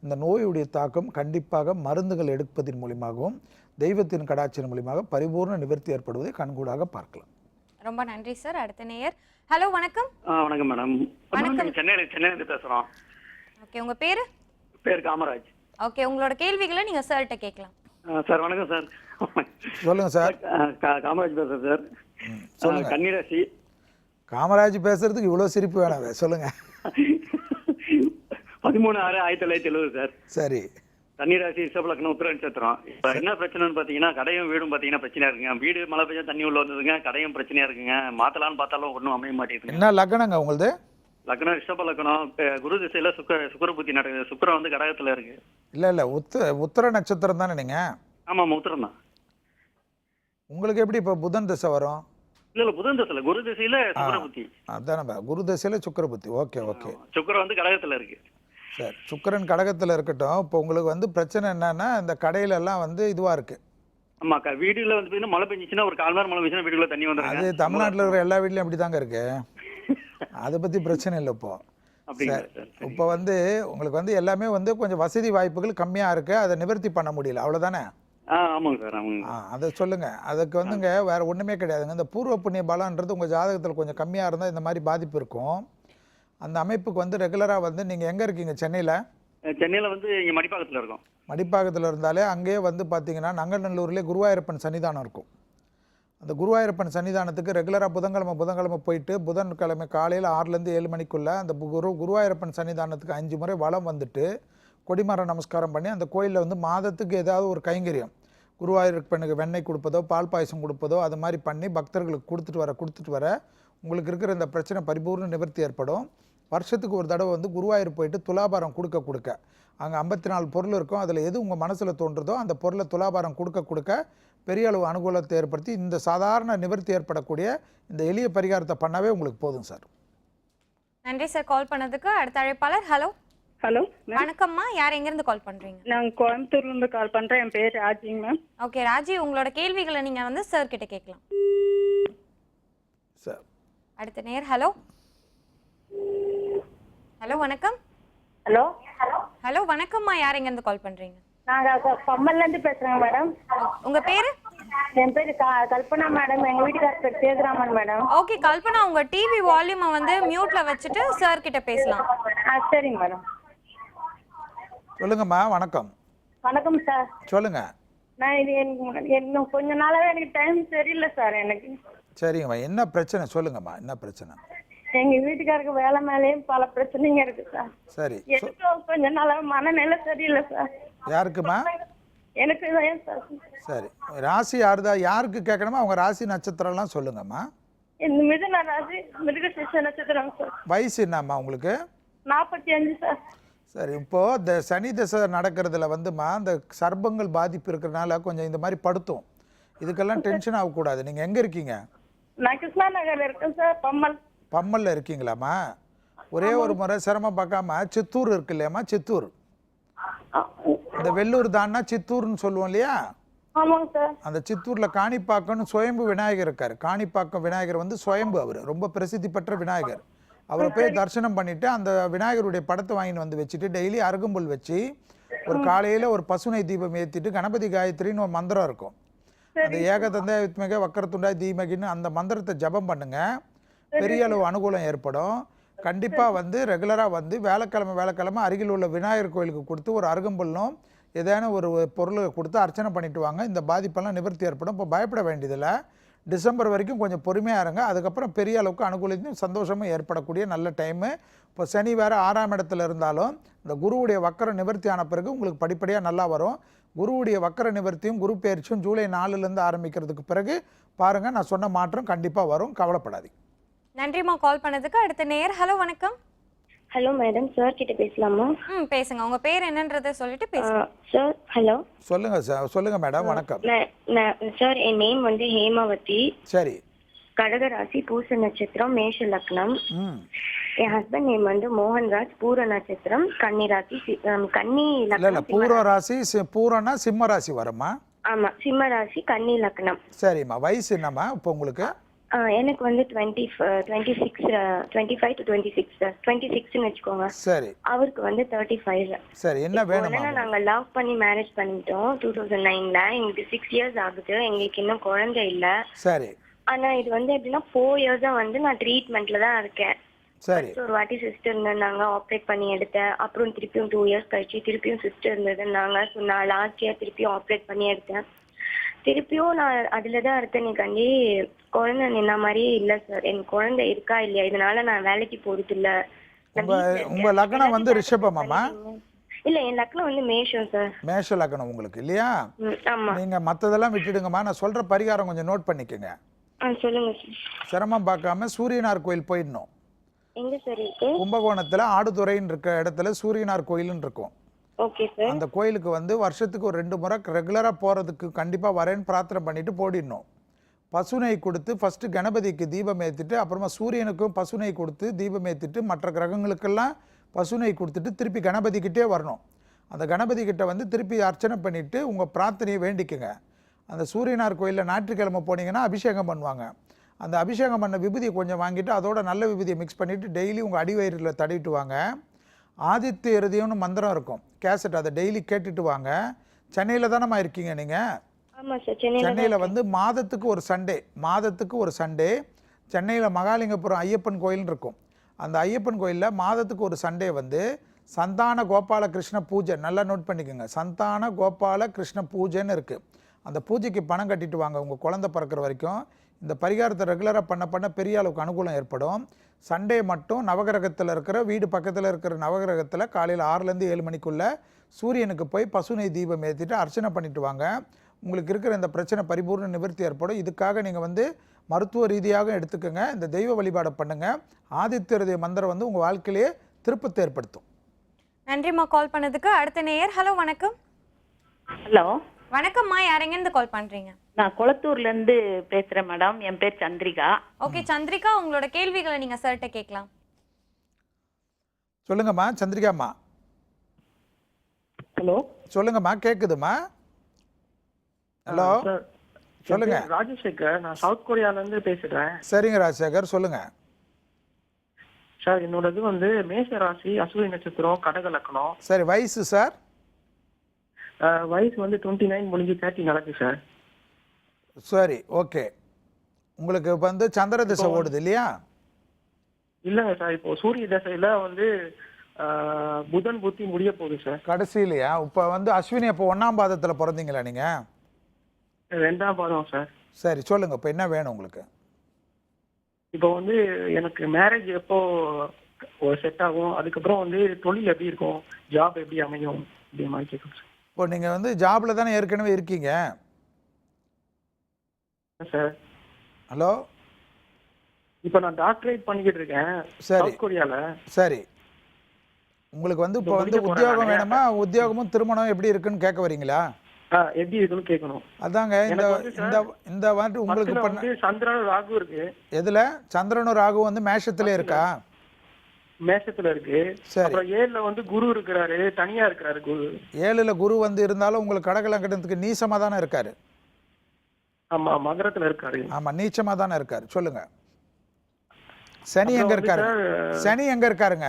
இந்த நோயுடைய தாக்கம் கண்டிப்பாக மருந்துகள் எடுப்பதன் மூலியமாகவும் தெய்வத்தின் கடாட்சியின் மூலியமாக பரிபூர்ண நிவர்த்தி ஏற்படுவதை கண்கூடாக பார்க்கலாம். ரொம்ப நன்றி சார். அடுத்த நேயர். ஹலோ வணக்கம். வணக்கம் மேடம். வணக்கம். சென்னையிலிருந்து பேசுறோம். ஓகே, உங்க பேரு? பேர் காமராஜ். ஓகே, உங்களோட கேள்விகளை நீங்க சார்கிட்ட கேட்கலாம். சார் வணக்கம் சார். சொல்லுங்க சார். காமராஜ் பேசுறேன் சார். சொல்லுங்க. கன்னிராசி. காமராஜ் பேசுறதுக்கு இவ்வளோ சிரிப்பு வேணாவே, சொல்லுங்க. 13/6/1970 சார். சரி. கன்னிராசி, ரிஷபலக்னம், உத்திர நட்சத்திரம். இப்போ என்ன பிரச்சனைன்னு பார்த்தீங்கன்னா கடையும் வீடும் பார்த்தீங்கன்னா பிரச்சனையா இருக்குங்க. வீடு மழை பெய்ஞ்சா தண்ணி உள்ள வந்ததுங்க, கடையும் பிரச்சனையா இருக்குங்க. மாத்தலான்னு பார்த்தாலும் ஒன்றும் அமைய மாட்டேங்குது. என்ன லக்னங்க உங்களுது? லக்னம் ரிஷபலக்னம். குரு திசையில சுக்கர புத்தி நடக்குது. சுக்கரம் வந்து கடகத்துல இருக்கு. இல்லை உத்திர நட்சத்திரம் தானே நீங்க? ஆமாம், உத்திரம் தான். உங்களுக்கு எப்படி இப்போ புதன் திசை வரும்? இல்ல புதன் திசையில, குரு திசையில சுக்கர புத்தி. அதானே, குரு திசையில சுக்கர புத்தி. ஓகே. சுக்கரம் வந்து கடகத்துல இருக்கு. சரி, சுக்கரன் கடகத்தில் இருக்கட்டும். இப்போ உங்களுக்கு வந்து பிரச்சனை என்னன்னா இந்த கடையிலெல்லாம் வந்து இதுவாக இருக்குது. ஆமாக்கா, வீடுல வந்து மழை பெஞ்சிச்சுன்னா ஒரு 1/4 மணி நேரம் மழை பெஞ்சுன்னா வீட்டுக்குள்ள தண்ணி வந்துடும். அது தமிழ்நாட்டில் இருக்கிற எல்லா வீட்லையும் அப்படி தாங்க இருக்கு. அதை பற்றி பிரச்சனை இல்லை. இப்போ வந்து உங்களுக்கு வந்து எல்லாமே வந்து கொஞ்சம் வசதி வாய்ப்புகள் கம்மியாக இருக்குது, அதை நிவர்த்தி பண்ண முடியல, அவ்வளோதானே? ஆமாங்க சார், ஆமாங்க. அதை சொல்லுங்கள். அதுக்கு வந்துங்க வேறு ஒன்றுமே கிடையாதுங்க. இந்த பூர்வ புண்ணிய பலன்றது உங்கள் ஜாதகத்தில் கொஞ்சம் கம்மியாக இருந்தால் இந்த மாதிரி பாதிப்பு இருக்கும். அந்த அமைப்புக்கு வந்து ரெகுலராக வந்து நீங்கள் எங்கே இருக்கீங்க? சென்னையில் வந்து இங்கே மடிப்பாக்கத்தில் இருக்கோம். மடிப்பாக்கத்தில் இருந்தாலே அங்கேயே வந்து பார்த்தீங்கன்னா நங்கநல்லூர்லேயே குருவாயூரப்பன் சன்னிதானம் இருக்கும். அந்த குருவாயூரப்பன் சன்னிதானத்துக்கு ரெகுலராக புதன்கிழமை போயிட்டு புதன்கிழமை காலையில் 6லேருந்து 7 மணிக்குள்ளே அந்த குருவாயூரப்பன் சன்னிதானத்துக்கு 5 முறை வலம் வந்துட்டு கொடிமர நமஸ்காரம் பண்ணி அந்த கோயிலில் வந்து மாதத்துக்கு ஏதாவது ஒரு கைங்கரியம், குருவாயூரப்பனுக்கு வெண்ணெய் கொடுப்பதோ பால் பாயசம் கொடுப்பதோ அது மாதிரி பண்ணி பக்தர்களுக்கு கொடுத்துட்டு வர உங்களுக்கு இருக்கிற இந்த பிரச்சனை பரிபூர்ண நிவர்த்தி ஏற்படும். வருஷத்துக்கு ஒரு தடவை வந்து குருவாயூர் போயிட்டு துலாபாரம் கொடுக்க அங்கே 54 பொருள் இருக்கும். அதில் எது உங்கள் மனசில் தோன்றதோ அந்த பொருளை துலாபாரம் கொடுக்க பெரிய அளவு அனுகூலத்தை ஏற்படுத்தி இந்த சாதாரண நிவர்த்தி ஏற்படக்கூடிய இந்த எளிய பரிகாரத்தை பண்ணவே உங்களுக்கு போதும் சார். நன்றி சார் கால் பண்ணதுக்கு. அடுத்த அழைப்பாளர். ஹலோ வணக்கம்மா, யார் எங்கேருந்து கால் பண்ணுறீங்க? நான் கோயம்புத்தூர்லேருந்து கால் பண்ணுறேன். என் பேர் ராஜிங்க மேம். ஓகே ராஜி, உங்களோட கேள்விகளை நீங்கள் வந்து சார் கிட்ட கேட்கலாம் சார். அடுத்த நேர். ஹலோ வணக்கம். ஹலோ வணக்கம்மா, யார் எங்க இருந்து கால் பண்றீங்க? நாங்க பம்மல்ல இருந்து பேசுறேங்க மேடம். உங்க பேரு? என் பேரு கல்பனா மேடம். எங்க வீட்டுக்காரர் பேர் சேதுராமன் மேடம். ஓகே கல்பனா, உங்க டிவி வால்யூமை வந்து மியூட்ல வச்சுட்டு சார் கிட்ட பேசலாம். சரிங்க மேடம். சொல்லுங்கம்மா. வணக்கம். வணக்கம் சார். சொல்லுங்க. நான் இது இன்னும் கொஞ்ச நாளாவே எனக்கு டைம் சரியில்லை சார். எனக்கு சரிங்கம்மா, என்ன பிரச்சனை சொல்லுங்கம்மா, என்ன பிரச்சனை? எங்க வீட்டுக்காருக்கு வேலை மேலேயும் பல பிரச்சனைங்க இருக்கு சார். சரி, எனக்கும் கொஞ்ச நாளா மனநிலை சரியில்லை சார். யாருக்குமா? எனக்கு தான் சார். சரி, ராசி யாருதா, யாருக்கு கேட்கணுமா? அவங்க ராசி நட்சத்திரம்லாம் சொல்லுங்கம்மா. இந்த மிதுன ராசி, மிருகசீரிஷ நட்சத்திரம் சார். வயசு என்னம்மா உங்களுக்கு? 45 சார். சரி, இப்போது இந்த சனி தசை நடக்கிறதுல வந்துமா இந்த சர்ப்பங்கள் பாதிப்பு இருக்கிறனால கொஞ்சம் இந்த மாதிரி படுத்தும். இதுக்கெல்லாம் டென்ஷன் ஆகக்கூடாது. நீங்கள் எங்கே இருக்கீங்க? நான் கிருஷ்ணா நகர்ல இருக்கேன் சார். பம்மல்ல இருக்கீங்களாம்மா? ஒரே ஒரு முறை சிரமம் பார்க்காம சித்தூர் இருக்கு இல்லையாம்மா? சித்தூர், இந்த வெள்ளூர் தான்னா சித்தூர்னு சொல்லுவோம் இல்லையா? ஆமாங்க சார். அந்த சித்தூரில் காணிப்பாக்கம்னு சுயம்பு விநாயகர் இருக்கார். காணிப்பாக்கம் விநாயகர் வந்து சுயம்பு, அவர் ரொம்ப பிரசித்தி பெற்ற விநாயகர். அவரை போய் தரிசனம் பண்ணிவிட்டு அந்த விநாயகருடைய படத்தை வாங்கிட்டு வந்து வச்சுட்டு டெய்லி அருகம்புல் வச்சு ஒரு காலையில் ஒரு பசுனை தீபம் ஏற்றிட்டு கணபதி காயத்ரின்னு ஒரு மந்திரம் இருக்கும். அந்த ஏகதந்த வித்மக வக்கரத்துண்டாய் தீமகின்னு அந்த மந்திரத்தை ஜபம் பண்ணுங்க. பெரிய அளவு அனுகூலம் ஏற்படும். கண்டிப்பாக வந்து ரெகுலராக வந்து வேலைக்கிழமை அருகில் உள்ள விநாயகர் கோயிலுக்கு கொடுத்து ஒரு அருகம்புல்லும் ஏதேனும் ஒரு பொருளை கொடுத்து அர்ச்சனை பண்ணிட்டு வாங்க. இந்த பாதிப்பெல்லாம் நிவர்த்தி ஏற்படும். இப்போ பயப்பட வேண்டியதில்லை. டிசம்பர் வரைக்கும் கொஞ்சம் பொறுமையாக இருங்க. அதுக்கப்புறம் பெரிய அளவுக்கு அனுகூலத்தையும் சந்தோஷமும் ஏற்படக்கூடிய நல்ல டைமு. இப்போ சனி வேறு 6ஆம் இடத்துல இருந்தாலும் இந்த குருவுடைய வக்கர நிவர்த்தி ஆன பிறகு உங்களுக்கு படிப்படியாக நல்லா வரும். குருவுடைய வக்கர நிவர்த்தியும் குரு பயிற்சியும் ஜூலை 4லேருந்து ஆரம்பிக்கிறதுக்கு பிறகு பாருங்கள், நான் சொன்ன மாற்றம் கண்டிப்பாக வரும். கவலைப்படாதீங்க. நன்றிம்மா கால் பண்ணதுக்கு. அடுத்த நேர். ஹலோ வணக்கம். ஹலோ மேடம், சார் கிட்ட பேசலாமா? பேசுங்க. உங்க பேர் என்னன்றதை சொல்லிட்டு பேசுங்க. Sir hello. சொல்லுங்க சார். சொல்லுங்க மேடம். வணக்கம் சார். என் நேம் வந்து ஹேமாவதி. சரி. கடக ராசி, பூச நட்சத்திரம், மேஷ லக்னம். என் ஹஸ்பண்ட் நேம் வந்து மோகன்ராஜ், பூர நட்சத்திரம், கன்னி ராசி, கன்னி இல்லை லக்னம். பூர்வ ராசி பூரனா சிம்ம ராசி வருமா? ஆமா, சிம்ம ராசி, கன்னி லக்னம். சரிம்மா. வயசு என்னம்மா இப்போ உங்களுக்கு? எனக்கு வந்து 25 to 26 சார். 26ன்னு வச்சுக்கோங்க. சரி. அவருக்கு வந்து 35. சரி, என்ன வேணுமா? நாங்க லவ் பண்ணி மேரேஜ் பண்ணிட்டோம் 2009ல. எங்களுக்கு 6 இயர்ஸ் ஆகுது. எங்களுக்கு இன்னும் குழந்தை இல்ல. சரி. ஆனா இது வந்து எப்படின்னா 4 இயர்ஸா வந்து நான் ட்ரீட்மெண்ட்ல தான் இருக்கேன். சரி. ஒரு வாட்டி சிஸ்டர் இருந்தாங்க, ஆப்ரேட் பண்ணி எடுத்தேன். அப்புறம் திருப்பியும் 2 இயர்ஸ் கழிச்சு திருப்பியும் சிஸ்டர் இருந்ததுன்னாங்க. ஸோ நான் லாஸ்ட் இயர் திருப்பியும் ஆப்ரேட் பண்ணி எடுத்தேன். திருப்பியும் நான் அதுல தான் இருக்கேன். நீக்காண்டி குழந்தை நின்ன மாதிரியே இல்லை சார். எனக்கு குழந்தை இருக்கா இல்லையா, இதனால நான் வேலைக்கு போறது இல்ல. உங்க லக்னம் வந்து ரிஷபமாமா? இல்ல, என் லக்னம் வந்து மேஷம் சார். மேஷ லக்னம் உங்களுக்கு இல்லையா? ஆமா. நீங்க மத்ததெல்லாம் விட்டுடுங்கம்மா. நான் சொல்ற பரிகாரம் கொஞ்சம் நோட் பண்ணிக்கோங்க. சொல்லுங்க சார். சிரமம் பார்க்காம சூரியனார் கோயில் போயிடணும். எங்க சார் இருக்கு? கும்பகோணத்துல ஆடுதுறைன்னு இருக்க இடத்துல சூரியனார் கோயில்னு இருக்கும். Okay sir. அந்த கோயிலுக்கு வந்து வருஷத்துக்கு ஒரு 2 முறை ரெகுலரா போறதுக்கு கண்டிப்பா வரேன்னு பிரார்த்தனை பண்ணிட்டு போடிடணும். பசுனை கொடுத்து ஃபர்ஸ்ட் கணபதிக்கு தீபம் ஏற்றிட்டு, அப்புறமா சூரியனுக்கும் பசுனை கொடுத்து தீபம் ஏற்றிட்டு, மற்ற கிரகங்களுக்கெல்லாம் பசுனை கொடுத்துட்டு திருப்பி கணபதிக்கிட்டே வரணும். அந்த கணபதி கிட்ட வந்து திருப்பி அர்ச்சனை பண்ணிட்டு உங்கள் பிரார்த்தனையை வேண்டிக்குங்க. அந்த சூரியனார் கோயிலில் ஞாயிற்றுக்கிழமை போனீங்கன்னா அபிஷேகம் பண்ணுவாங்க. அந்த அபிஷேகம் பண்ண விபூதியை கொஞ்சம் வாங்கிட்டு அதோட நல்ல விபூதியை மிக்ஸ் பண்ணிவிட்டு டெய்லி உங்கள் அடிவயிறில் தடவிட்டு வாங்க. ஆதித்ய இருதயம்னு மந்திரம் இருக்கும், கேசட், அதை டெய்லி கேட்டுட்டு வாங்க. சென்னையில் தானம்மா இருக்கீங்க நீங்கள்? ஆமாம் சார். சென்னையில் வந்து மாதத்துக்கு ஒரு சண்டே சென்னையில் மகாலிங்கபுரம் ஐயப்பன் கோயில் இருக்கும். அந்த ஐயப்பன் கோயிலில் மாதத்துக்கு ஒரு சண்டே வந்து சந்தான கோபால கிருஷ்ண பூஜை, நல்லா நோட் பண்ணிக்கோங்க. சந்தான கோபால கிருஷ்ண பூஜைன்னு இருக்குது. அந்த பூஜைக்கு பணம் கட்டிட்டு வாங்க உங்கள் குழந்தை பிறக்கிற வரைக்கும். இந்த பரிகாரத்தை ரெகுலராக பண்ண பெரிய அளவுக்கு அனுகூலம் ஏற்படும். சண்டே மட்டும் நவகிரகத்தில் இருக்கிற வீடு பக்கத்தில் இருக்கிற நவகிரகத்தில் காலையில் 6லேருந்து 7 மணிக்குள்ளே சூரியனுக்கு போய் பசுனை தீபம் ஏற்றிட்டு அர்ச்சனை பண்ணிட்டு வாங்க. உங்களுக்கு இருக்கிற இந்த பிரச்சனை பரிபூர்ண நிவர்த்தி ஏற்படும். இதுக்காக நீங்கள் வந்து மருத்துவ ரீதியாக எடுத்துக்கோங்க. இந்த தெய்வ வழிபாடை பண்ணுங்கள். ஆதித்ய இருதய மந்திரம் வந்து உங்கள் வாழ்க்கையிலேயே திருப்பத்தை ஏற்படுத்தும். நன்றிம்மா கால் பண்ணதுக்கு. அடுத்த நேயர். ஹலோ, வணக்கம். ஹலோ, வணக்கம்மா. யாரெங்கேருந்து கால் பண்றீங்க? நான் குளத்தூர்ல இருந்து பேசுறேன் மேடம். என் பேர் சந்திரிகா. ஓகே சந்திரிகா, உங்களோட கேள்விகளை நீங்க சார்ட்ட கேட்கலாம். சொல்லுங்கம்மா சந்திரிகாம்மா. ஹலோ, சொல்லுங்கம்மா, கேக்குதுமா? ஹலோ, சொல்லுங்க. ராஜசேகர், நான் சவுத் கொரியால இருந்து பேசுறேன். சரிங்க ராஜசேகர், சொல்லுங்க சார். என்னோடது வந்து மேஷ ராசி, அஸ்வினி நட்சத்திரம், கடக லக்னம். சரி, வயசு சார்? வயசு வந்து 29 முடிஞ்சு 30 நடக்கு சார். சரி, ஓகே. உங்களுக்கு இப்போ வந்து சந்திர திசை ஓடுது இல்லையா? இல்லைங்க சார், இப்போ சூரிய திசையில வந்து புதன் புத்தி முடிய போகுது சார். கடைசியிலையா? இப்போ வந்து அஸ்வினி அப்போ 1ஆம் பாதத்தில் பிறந்தீங்களா நீங்கள்? 2ஆம் பாதம் சார். சரி, சொல்லுங்க. இப்போ என்ன வேணும் உங்களுக்கு? இப்போ வந்து எனக்கு மேரேஜ் எப்போ செட் ஆகும், அதுக்கப்புறம் வந்து தொழில் எப்படி இருக்கும், ஜாப் எப்படி அமையும், இப்படி மாதிரி கேட்கும் சார். இப்போ நீங்கள் வந்து ஜாபில் தானே ஏற்கனவே இருக்கீங்க சார்? ஹலோ, இப்போ நான் டாக்டரேட் பண்ணிக்கிட்டு இருக்கேன் சவுத் கொரியால. சரி, உங்களுக்கு வந்து இப்போ வந்து உத்தியோகம் வேணுமா? உத்தியோகமும் திருமணம் எப்படி இருக்குன்னு கேட்க வரீங்களா? எப்படி இருக்குன்னு கேட்கணும். அதாங்க இந்த வாட்டி உங்களுக்கு பண்ண சந்திரனும் ராகு இருக்கு. எதுல? சந்திரனும் ராகு வந்து மேஷத்துல இருக்கா? மேஷத்துல இருக்கு. அப்புறம் 7ல வந்து குரு இருக்கிறாரு, தனியா இருக்கிறாரு குரு. 7ல குரு வந்து இருந்தாலும் உங்களுக்கு கடகலக்கணத்துக்கு நீச்சமா தானே இருக்காரு. ஆமா, மகரத்துல இருக்காரு. ஆமா, நீச்சமா தானே இருக்காரு. சொல்லுங்க, சனி எங்க இருக்காரு? சனி எங்க இருக்காருங்க?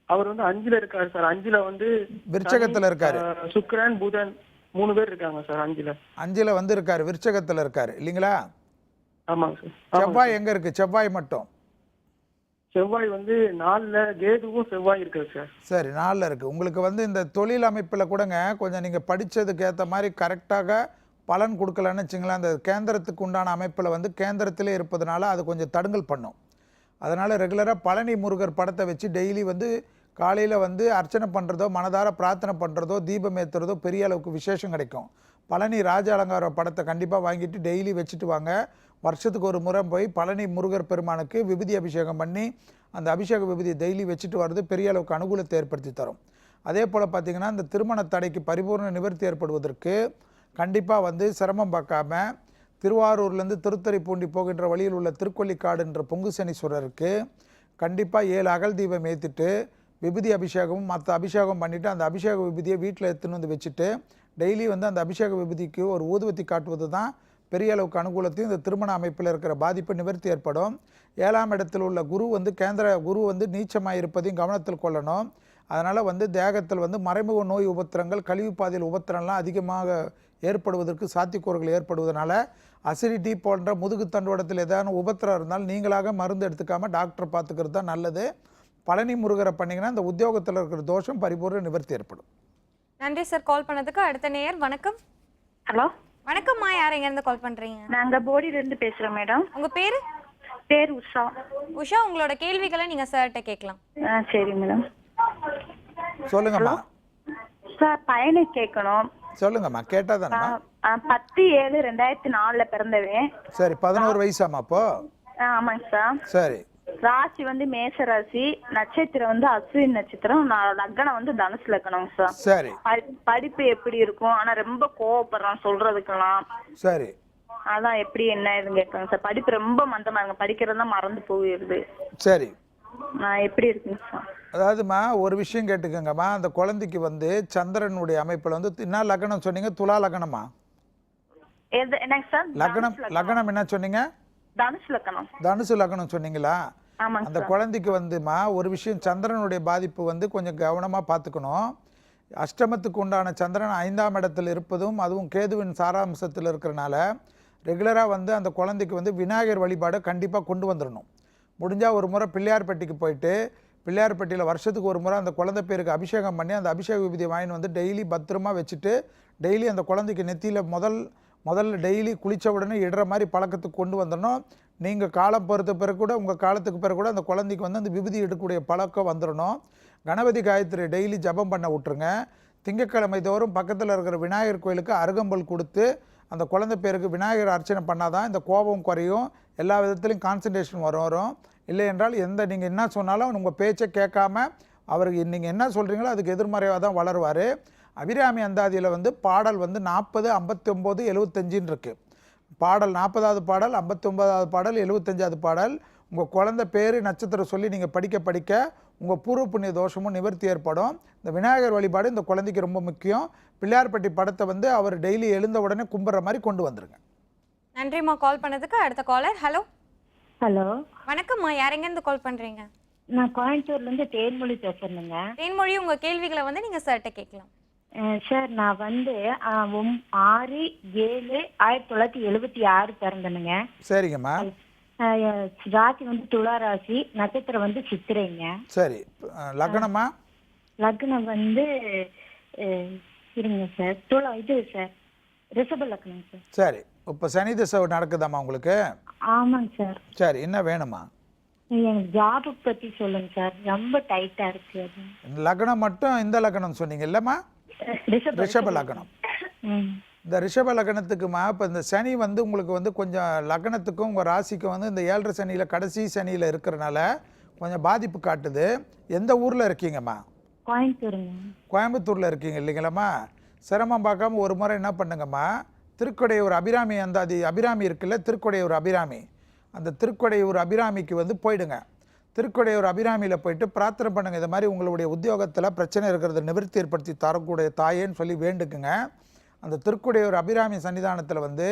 அவர் வந்து 5ல இருக்காரு சார். 5ல வந்து விருச்சகத்துல இருக்காரு. சுக்கிரன் புதன் 3 பேர் இருக்காங்க சார். 5ல வந்து இருக்காரு, விருச்சகத்துல இருக்காரு இல்லீங்களா? ஆமாங்க சார். செவ்வாய் எங்க இருக்கு? செவ்வாய் மட்டும். செவ்வாய் வந்து 4ல, கேதுவும் செவ்வாய் இருக்கு சார். சரி, 4ல இருக்கு. உங்களுக்கு வந்து இந்த தொழில் அமைப்புல கூடங்க கொஞ்சம் நீங்க படிச்சதுக்கு ஏற்ற மாதிரி கரெக்டாக பலன் கொடுக்கலன்னு வச்சுங்களேன். அந்த கேந்திரத்துக்கு உண்டான அமைப்பில் வந்து கேந்திரத்திலே இருப்பதனால அது கொஞ்சம் தடுங்கல் பண்ணும். அதனால் ரெகுலராக பழனி முருகர் படத்தை வச்சு டெய்லி வந்து காலையில் வந்து அர்ச்சனை பண்ணுறதோ, மனதார பிரார்த்தனை பண்ணுறதோ, தீபம் ஏற்றுறதோ பெரிய அளவுக்கு விசேஷம் கிடைக்கும். பழனி ராஜ அலங்கார படத்தை கண்டிப்பாக வாங்கிட்டு டெய்லி வச்சுட்டு வாங்க. வருஷத்துக்கு ஒரு முறை போய் பழனி முருகர் பெருமானுக்கு விபூதி அபிஷேகம் பண்ணி அந்த அபிஷேக விபூதியை டெய்லி வச்சுட்டு வர்றது பெரிய அளவுக்கு அனுகூலத்தை ஏற்படுத்தி தரும். அதே போல் பார்த்திங்கன்னா இந்த திருமண தடைக்கு பரிபூர்ண நிவர்த்தி ஏற்படுவதற்கு கண்டிப்பாக வந்து சிரமம் பார்க்காம திருவாரூர்லேருந்து திருத்துறைப்பூண்டி போகின்ற வழியில் உள்ள திருக்கொல்லிக்காடுன்ற பொங்கு சனீஸ்வரருக்கு கண்டிப்பாக 7 அகல் தீபம் ஏற்றிட்டு விபூதி அபிஷேகமும் மற்ற அபிஷேகம் பண்ணிவிட்டு அந்த அபிஷேக விபூதியை வீட்டில் எடுத்துன்னு வந்து வச்சுட்டு டெய்லி வந்து அந்த அபிஷேக விபூதிக்கு ஒரு ஊதுவத்தி காட்டுவது தான் பெரிய அளவுக்கு அனுகூலத்தையும் இந்த திருமண அமைப்பில் இருக்கிற பாதிப்பு நிவர்த்தி ஏற்படும். 7ஆம் இடத்தில் உள்ள குரு வந்து கேந்திர குரு வந்து நீச்சமாக இருப்பதையும் கவனத்தில் கொள்ளணும். அதனால் வந்து தேகத்தில் வந்து மறைமுக நோய் உபத்திரங்கள், கழிவு பாதையில் உபத்திரம்லாம் அதிகமாக ஏற்படுவதற்கு சாத்தியக்கூறுகள் ஏற்படுவதனால அசிடிட்டி போன்ற முதுகு தண்டுவடத்தில் ஏதாவது உபத்திரம் இருந்தால் நீங்களாக மருந்து எடுத்துக்காமல் டாக்டரை பார்த்துக்கிறது தான் நல்லது. பழனி முருகரை பண்ணிங்கன்னா இந்த உத்தியோகத்தில் இருக்கிற தோஷம் பரிபூர்ண நிவர்த்தி ஏற்படும். நன்றி சார் கால் பண்ணதுக்கு. அடுத்த நேயர் வணக்கம். ஹலோ வணக்கம்மா, யார் எங்கேருந்து கால் பண்ணுறீங்க? நாங்க போடியிலேருந்து பேசுறோம் மேடம். உங்கள் பேர்? பேர் உஷா. உஷா, உங்களோட கேள்விகளை நீங்கள் சார்கிட்ட கேட்கலாம். சரி மேடம். சொல்லுங்கம்மா. சார் பையனை கேட்கணும். சொல்லுங்கம்மா, கேட்டால் தானம்மா. 10/7/2004 பிறந்தவன். சரி, 11 வயசாம்மா அப்போ? ஆமாங்க சார். சரி. ராசி வந்து மேச ராசி, நட்சத்திரம் வந்து அஸ்வினி நட்சத்திரம், லக்னம் வந்து தனுசு லக்னம் சார். சரி. படிப்பு எப்படி இருக்கும்? ஆனா ரொம்ப கோவப்படுறான் சொல்றதுக்கெல்லாம். சரி. அதான் எப்படி என்ன இதுன்னு கேட்கணும் சார். படிப்பு ரொம்ப மந்தமா இருக்கு, படிக்கிறதா மறந்து போயிடுது. சரி. நான் எப்படி இருக்குங்க சார்? அதாவதுமா ஒரு விஷயம் கேட்டுக்கோங்கம்மா. அந்த குழந்தைக்கு வந்து சந்திரனுடைய அமைப்பில் வந்து என்ன லக்னம் சொன்னீங்க? துலா லக்னமா? என்னங்க சார்? லக்னம் என்ன சொன்னீங்க? தனுசு லக்னம். தனுசு லக்னம் சொன்னீங்களா? அந்த குழந்தைக்கு வந்துமா ஒரு விஷயம், சந்திரனுடைய பாதிப்பு வந்து கொஞ்சம் கவனமாக பார்த்துக்கணும். அஷ்டமத்துக்கு உண்டான சந்திரன் 5ஆம் இடத்தில் இருப்பதும் அதுவும் கேதுவின் சாராம்சத்தில் இருக்கிறனால ரெகுலராக வந்து அந்த குழந்தைக்கு வந்து விநாயகர் வழிபாடை கண்டிப்பாக கொண்டு வந்துடணும். முடிஞ்சால் ஒரு முறை பிள்ளையார்பட்டிக்கு போயிட்டு பிள்ளையார்பட்டியில் வருஷத்துக்கு ஒரு முறை அந்த குழந்தை பேருக்கு அபிஷேகம் பண்ணி அந்த அபிஷேக விபூதியை வாங்கிட்டு வந்து டெய்லி பத்திரமா வச்சுட்டு டெய்லி அந்த குழந்தைக்கு நெத்தியில் முதல்ல டெய்லி குளித்த உடனே இடுற மாதிரி பழக்கத்துக்கு கொண்டு வந்துடணும். நீங்கள் காலம் பொறுத்த பிறகு கூட உங்கள் காலத்துக்கு பிறகு கூட அந்த குழந்தைக்கு வந்து அந்த விபூதி எடுக்கக்கூடிய பழக்கம் வந்துடணும். கணபதி காயத்ரி டெய்லி ஜபம் பண்ண விட்டுருங்க. திங்கட்கிழமை தோறும் பக்கத்தில் இருக்கிற விநாயகர் கோயிலுக்கு அருகம்புல் கொடுத்து அந்த குழந்தை பேருக்கு விநாயகர் அர்ச்சனை பண்ணால் தான் இந்த கோபம் குறையும், எல்லா விதத்துலையும் கான்சன்ட்ரேஷன் வரும். இல்லை என்றால் நீங்கள் என்ன சொன்னாலும் உங்கள் பேச்சை கேட்காம அவருக்கு நீங்கள் என்ன சொல்கிறீங்களோ அதுக்கு எதிர்மறையாக தான் வளருவார். அபிராமி அந்தாதியில் வந்து பாடல் வந்து 40, 59, 75 இருக்குது. பாடல் 40வது பாடல், 59வது பாடல், 75வது பாடல். உங்கள் குழந்தை பேர் நட்சத்திரம் சொல்லி நீங்கள் படிக்க உங்கள் பூர்வ புண்ணிய தோஷமும் நிவர்த்தி ஏற்படும். இந்த விநாயகர் வழிபாடு இந்த குழந்தைக்கு ரொம்ப முக்கியம். பிள்ளையார்பட்டி படத்தை வந்து அவர் டெய்லி எழுந்த உடனே கும்பிட்ற மாதிரி கொண்டு வந்துருங்க. நன்றிம்மா கால் பண்ணதுக்கு. அடுத்த காலர். ஹலோ. ஹலோ வணக்கம்மா, யார் எங்கேருந்து கால் பண்ணுறீங்க? நான் கோயம்புத்தூர்லேருந்து தேன்மொழி பேசுகிறேங்க. தேன்மொழி, உங்கள் கேள்விகளை வந்து நீங்கள் சார்கிட்ட கேட்கலாம். சார் நான் வந்து 6/7/1976 பிறந்தனுங்க. சரிங்கம்மா. ராசி வந்து துலா ராசி, நட்சத்திரம் வந்து சித்திரைங்க. சரி. லக்னமா? லக்னம் வந்து இருங்க சார், சார் ரிஷப லக்னம் சார். சரி. இப்போ சனி தசை நடக்குதாம்மா உங்களுக்கு? ஆமாங்க சார். சரி, என்ன வேணுமா? எனக்கு ஜாபு பற்றி சொல்லுங்க சார், ரொம்ப டைட்டாக இருக்கு. அது லக்னம் மட்டும் இந்த லக்னம் சொன்னீங்க இல்லைம்மா? ரிஷப லக்னம். இந்த ரிஷப லக்னத்துக்குமா இப்போ இந்த சனி வந்து உங்களுக்கு வந்து கொஞ்சம் லக்னத்துக்கும் உங்கள் ராசிக்கும் வந்து இந்த 7.5 சனியில் கடைசி சனியில் இருக்கிறனால கொஞ்சம் பாதிப்பு காட்டுது. எந்த ஊரில் இருக்கீங்கம்மா? கோயம்புத்தூருங்க. கோயம்புத்தூரில் இருக்கீங்க இல்லைங்களாம்மா? சிரமம் பார்க்காம ஒரு முறை என்ன பண்ணுங்கம்மா, திருக்கொடையூர் அபிராமி அந்தாதி அபிராமி இருக்குல்ல, திருக்கொடையூர் அபிராமி, அந்த திருக்கொடையூர் அபிராமிக்கு வந்து போயிடுங்க. திருக்கொடையூர் அபிராமியில் போயிட்டு பிரார்த்தனை பண்ணுங்கள். இது மாதிரி உங்களுடைய உத்தியோகத்தில் பிரச்சனை இருக்கிறத நிவர்த்தி ஏற்படுத்தி தரக்கூடிய தாயேன்னு சொல்லி வேண்டுக்குங்க. அந்த திருக்கொடையூர் அபிராமி சன்னிதானத்தில் வந்து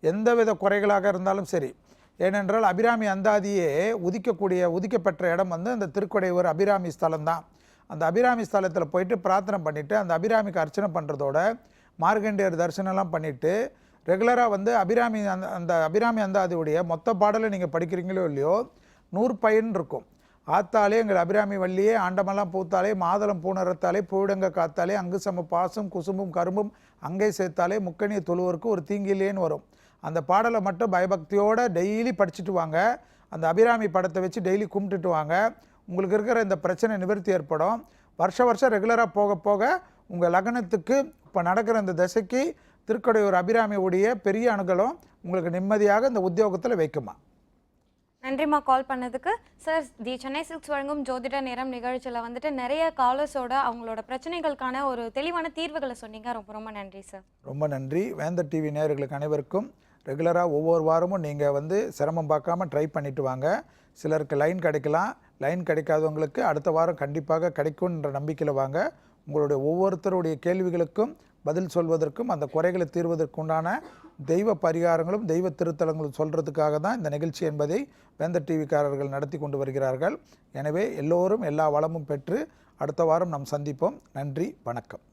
எந்தவித குறைகளாக இருந்தாலும் சரி, ஏனென்றால் அபிராமி அந்தாதியே உதிக்கப்பெற்ற இடம் வந்து அந்த திருக்கொடையூர் அபிராமி ஸ்தலம் தான். அந்த அபிராமி ஸ்தலத்தில் போயிட்டு பிரார்த்தனை பண்ணிவிட்டு அந்த அபிராமிக்கு அர்ச்சனை பண்ணுறதோட மார்கண்டேயர் தரிசனம்லாம் பண்ணிவிட்டு ரெகுலராக வந்து அந்த அபிராமி அந்தாதியுடைய மொத்த பாடலை நீங்கள் படிக்கிறீங்களோ இல்லையோ 100 பயன் இருக்கும். ஆத்தாலே எங்கள் அபிராமி வள்ளியே, ஆண்டமெல்லாம் பூத்தாலே, மாதளம் பூணரத்தாலே, பூவிடங்க காத்தாலே, அங்கு சம பாசும் குசும்பும் கரும்பும் அங்கே சேர்த்தாலே, முக்கணிய தொழுவருக்கு ஒரு தீங்கிலேன்னு வரும். அந்த பாடலை மட்டும் பயபக்தியோடு டெய்லி படிச்சுட்டு வாங்க. அந்த அபிராமி படத்தை வச்சு டெய்லி கும்பிட்டுட்டு வாங்க. உங்களுக்கு இருக்கிற இந்த பிரச்சனை நிவர்த்தி ஏற்படும். வருஷம் ரெகுலராக போக போக உங்கள் லக்னத்துக்கு இப்போ நடக்கிற இந்த தசைக்கு திருக்கொடையூர் அபிராமியுடைய பெரிய அனுகூலம் உங்களுக்கு நிம்மதியாக இந்த உத்தியோகத்தில் வைக்குமா. நன்றிம்மா கால் பண்ணதுக்கு. சார், தி சென்னை சில்க்ஸ் வழங்கும் ஜோதிட நேரம் நிகழ்ச்சியில் வந்துட்டு நிறைய காலர்ஸோட அவங்களோட பிரச்சனைகளுக்கான ஒரு தெளிவான தீர்வுகளை சொன்னீங்க. ரொம்ப நன்றி சார். ரொம்ப நன்றி. வேந்தர் டிவி நேயர்களுக்கு அனைவருக்கும் ரெகுலராக ஒவ்வொரு வாரமும் நீங்கள் வந்து சிரமம் பார்க்காம ட்ரை பண்ணிட்டு வாங்க. சிலருக்கு லைன் கிடைக்கலாம், லைன் கிடைக்காதவங்களுக்கு அடுத்த வாரம் கண்டிப்பாக கிடைக்கும்ன்ற நம்பிக்கையில் வாங்க. உங்களுடைய ஒவ்வொருத்தருடைய கேள்விகளுக்கும் பதில் சொல்வதற்கும் அந்த குறைகளை தீர்வதற்குண்டான தெய்வ பரிகாரங்களும் தெய்வ திருத்தலங்களும் சொல்கிறதுக்காக தான் இந்த நிகழ்ச்சி என்பதை வேந்தர் டிவிக்காரர்கள் நடத்தி கொண்டு வருகிறார்கள். எனவே எல்லோரும் எல்லா வளமும் பெற்று அடுத்த வாரம் நாம் சந்திப்போம். நன்றி, வணக்கம்.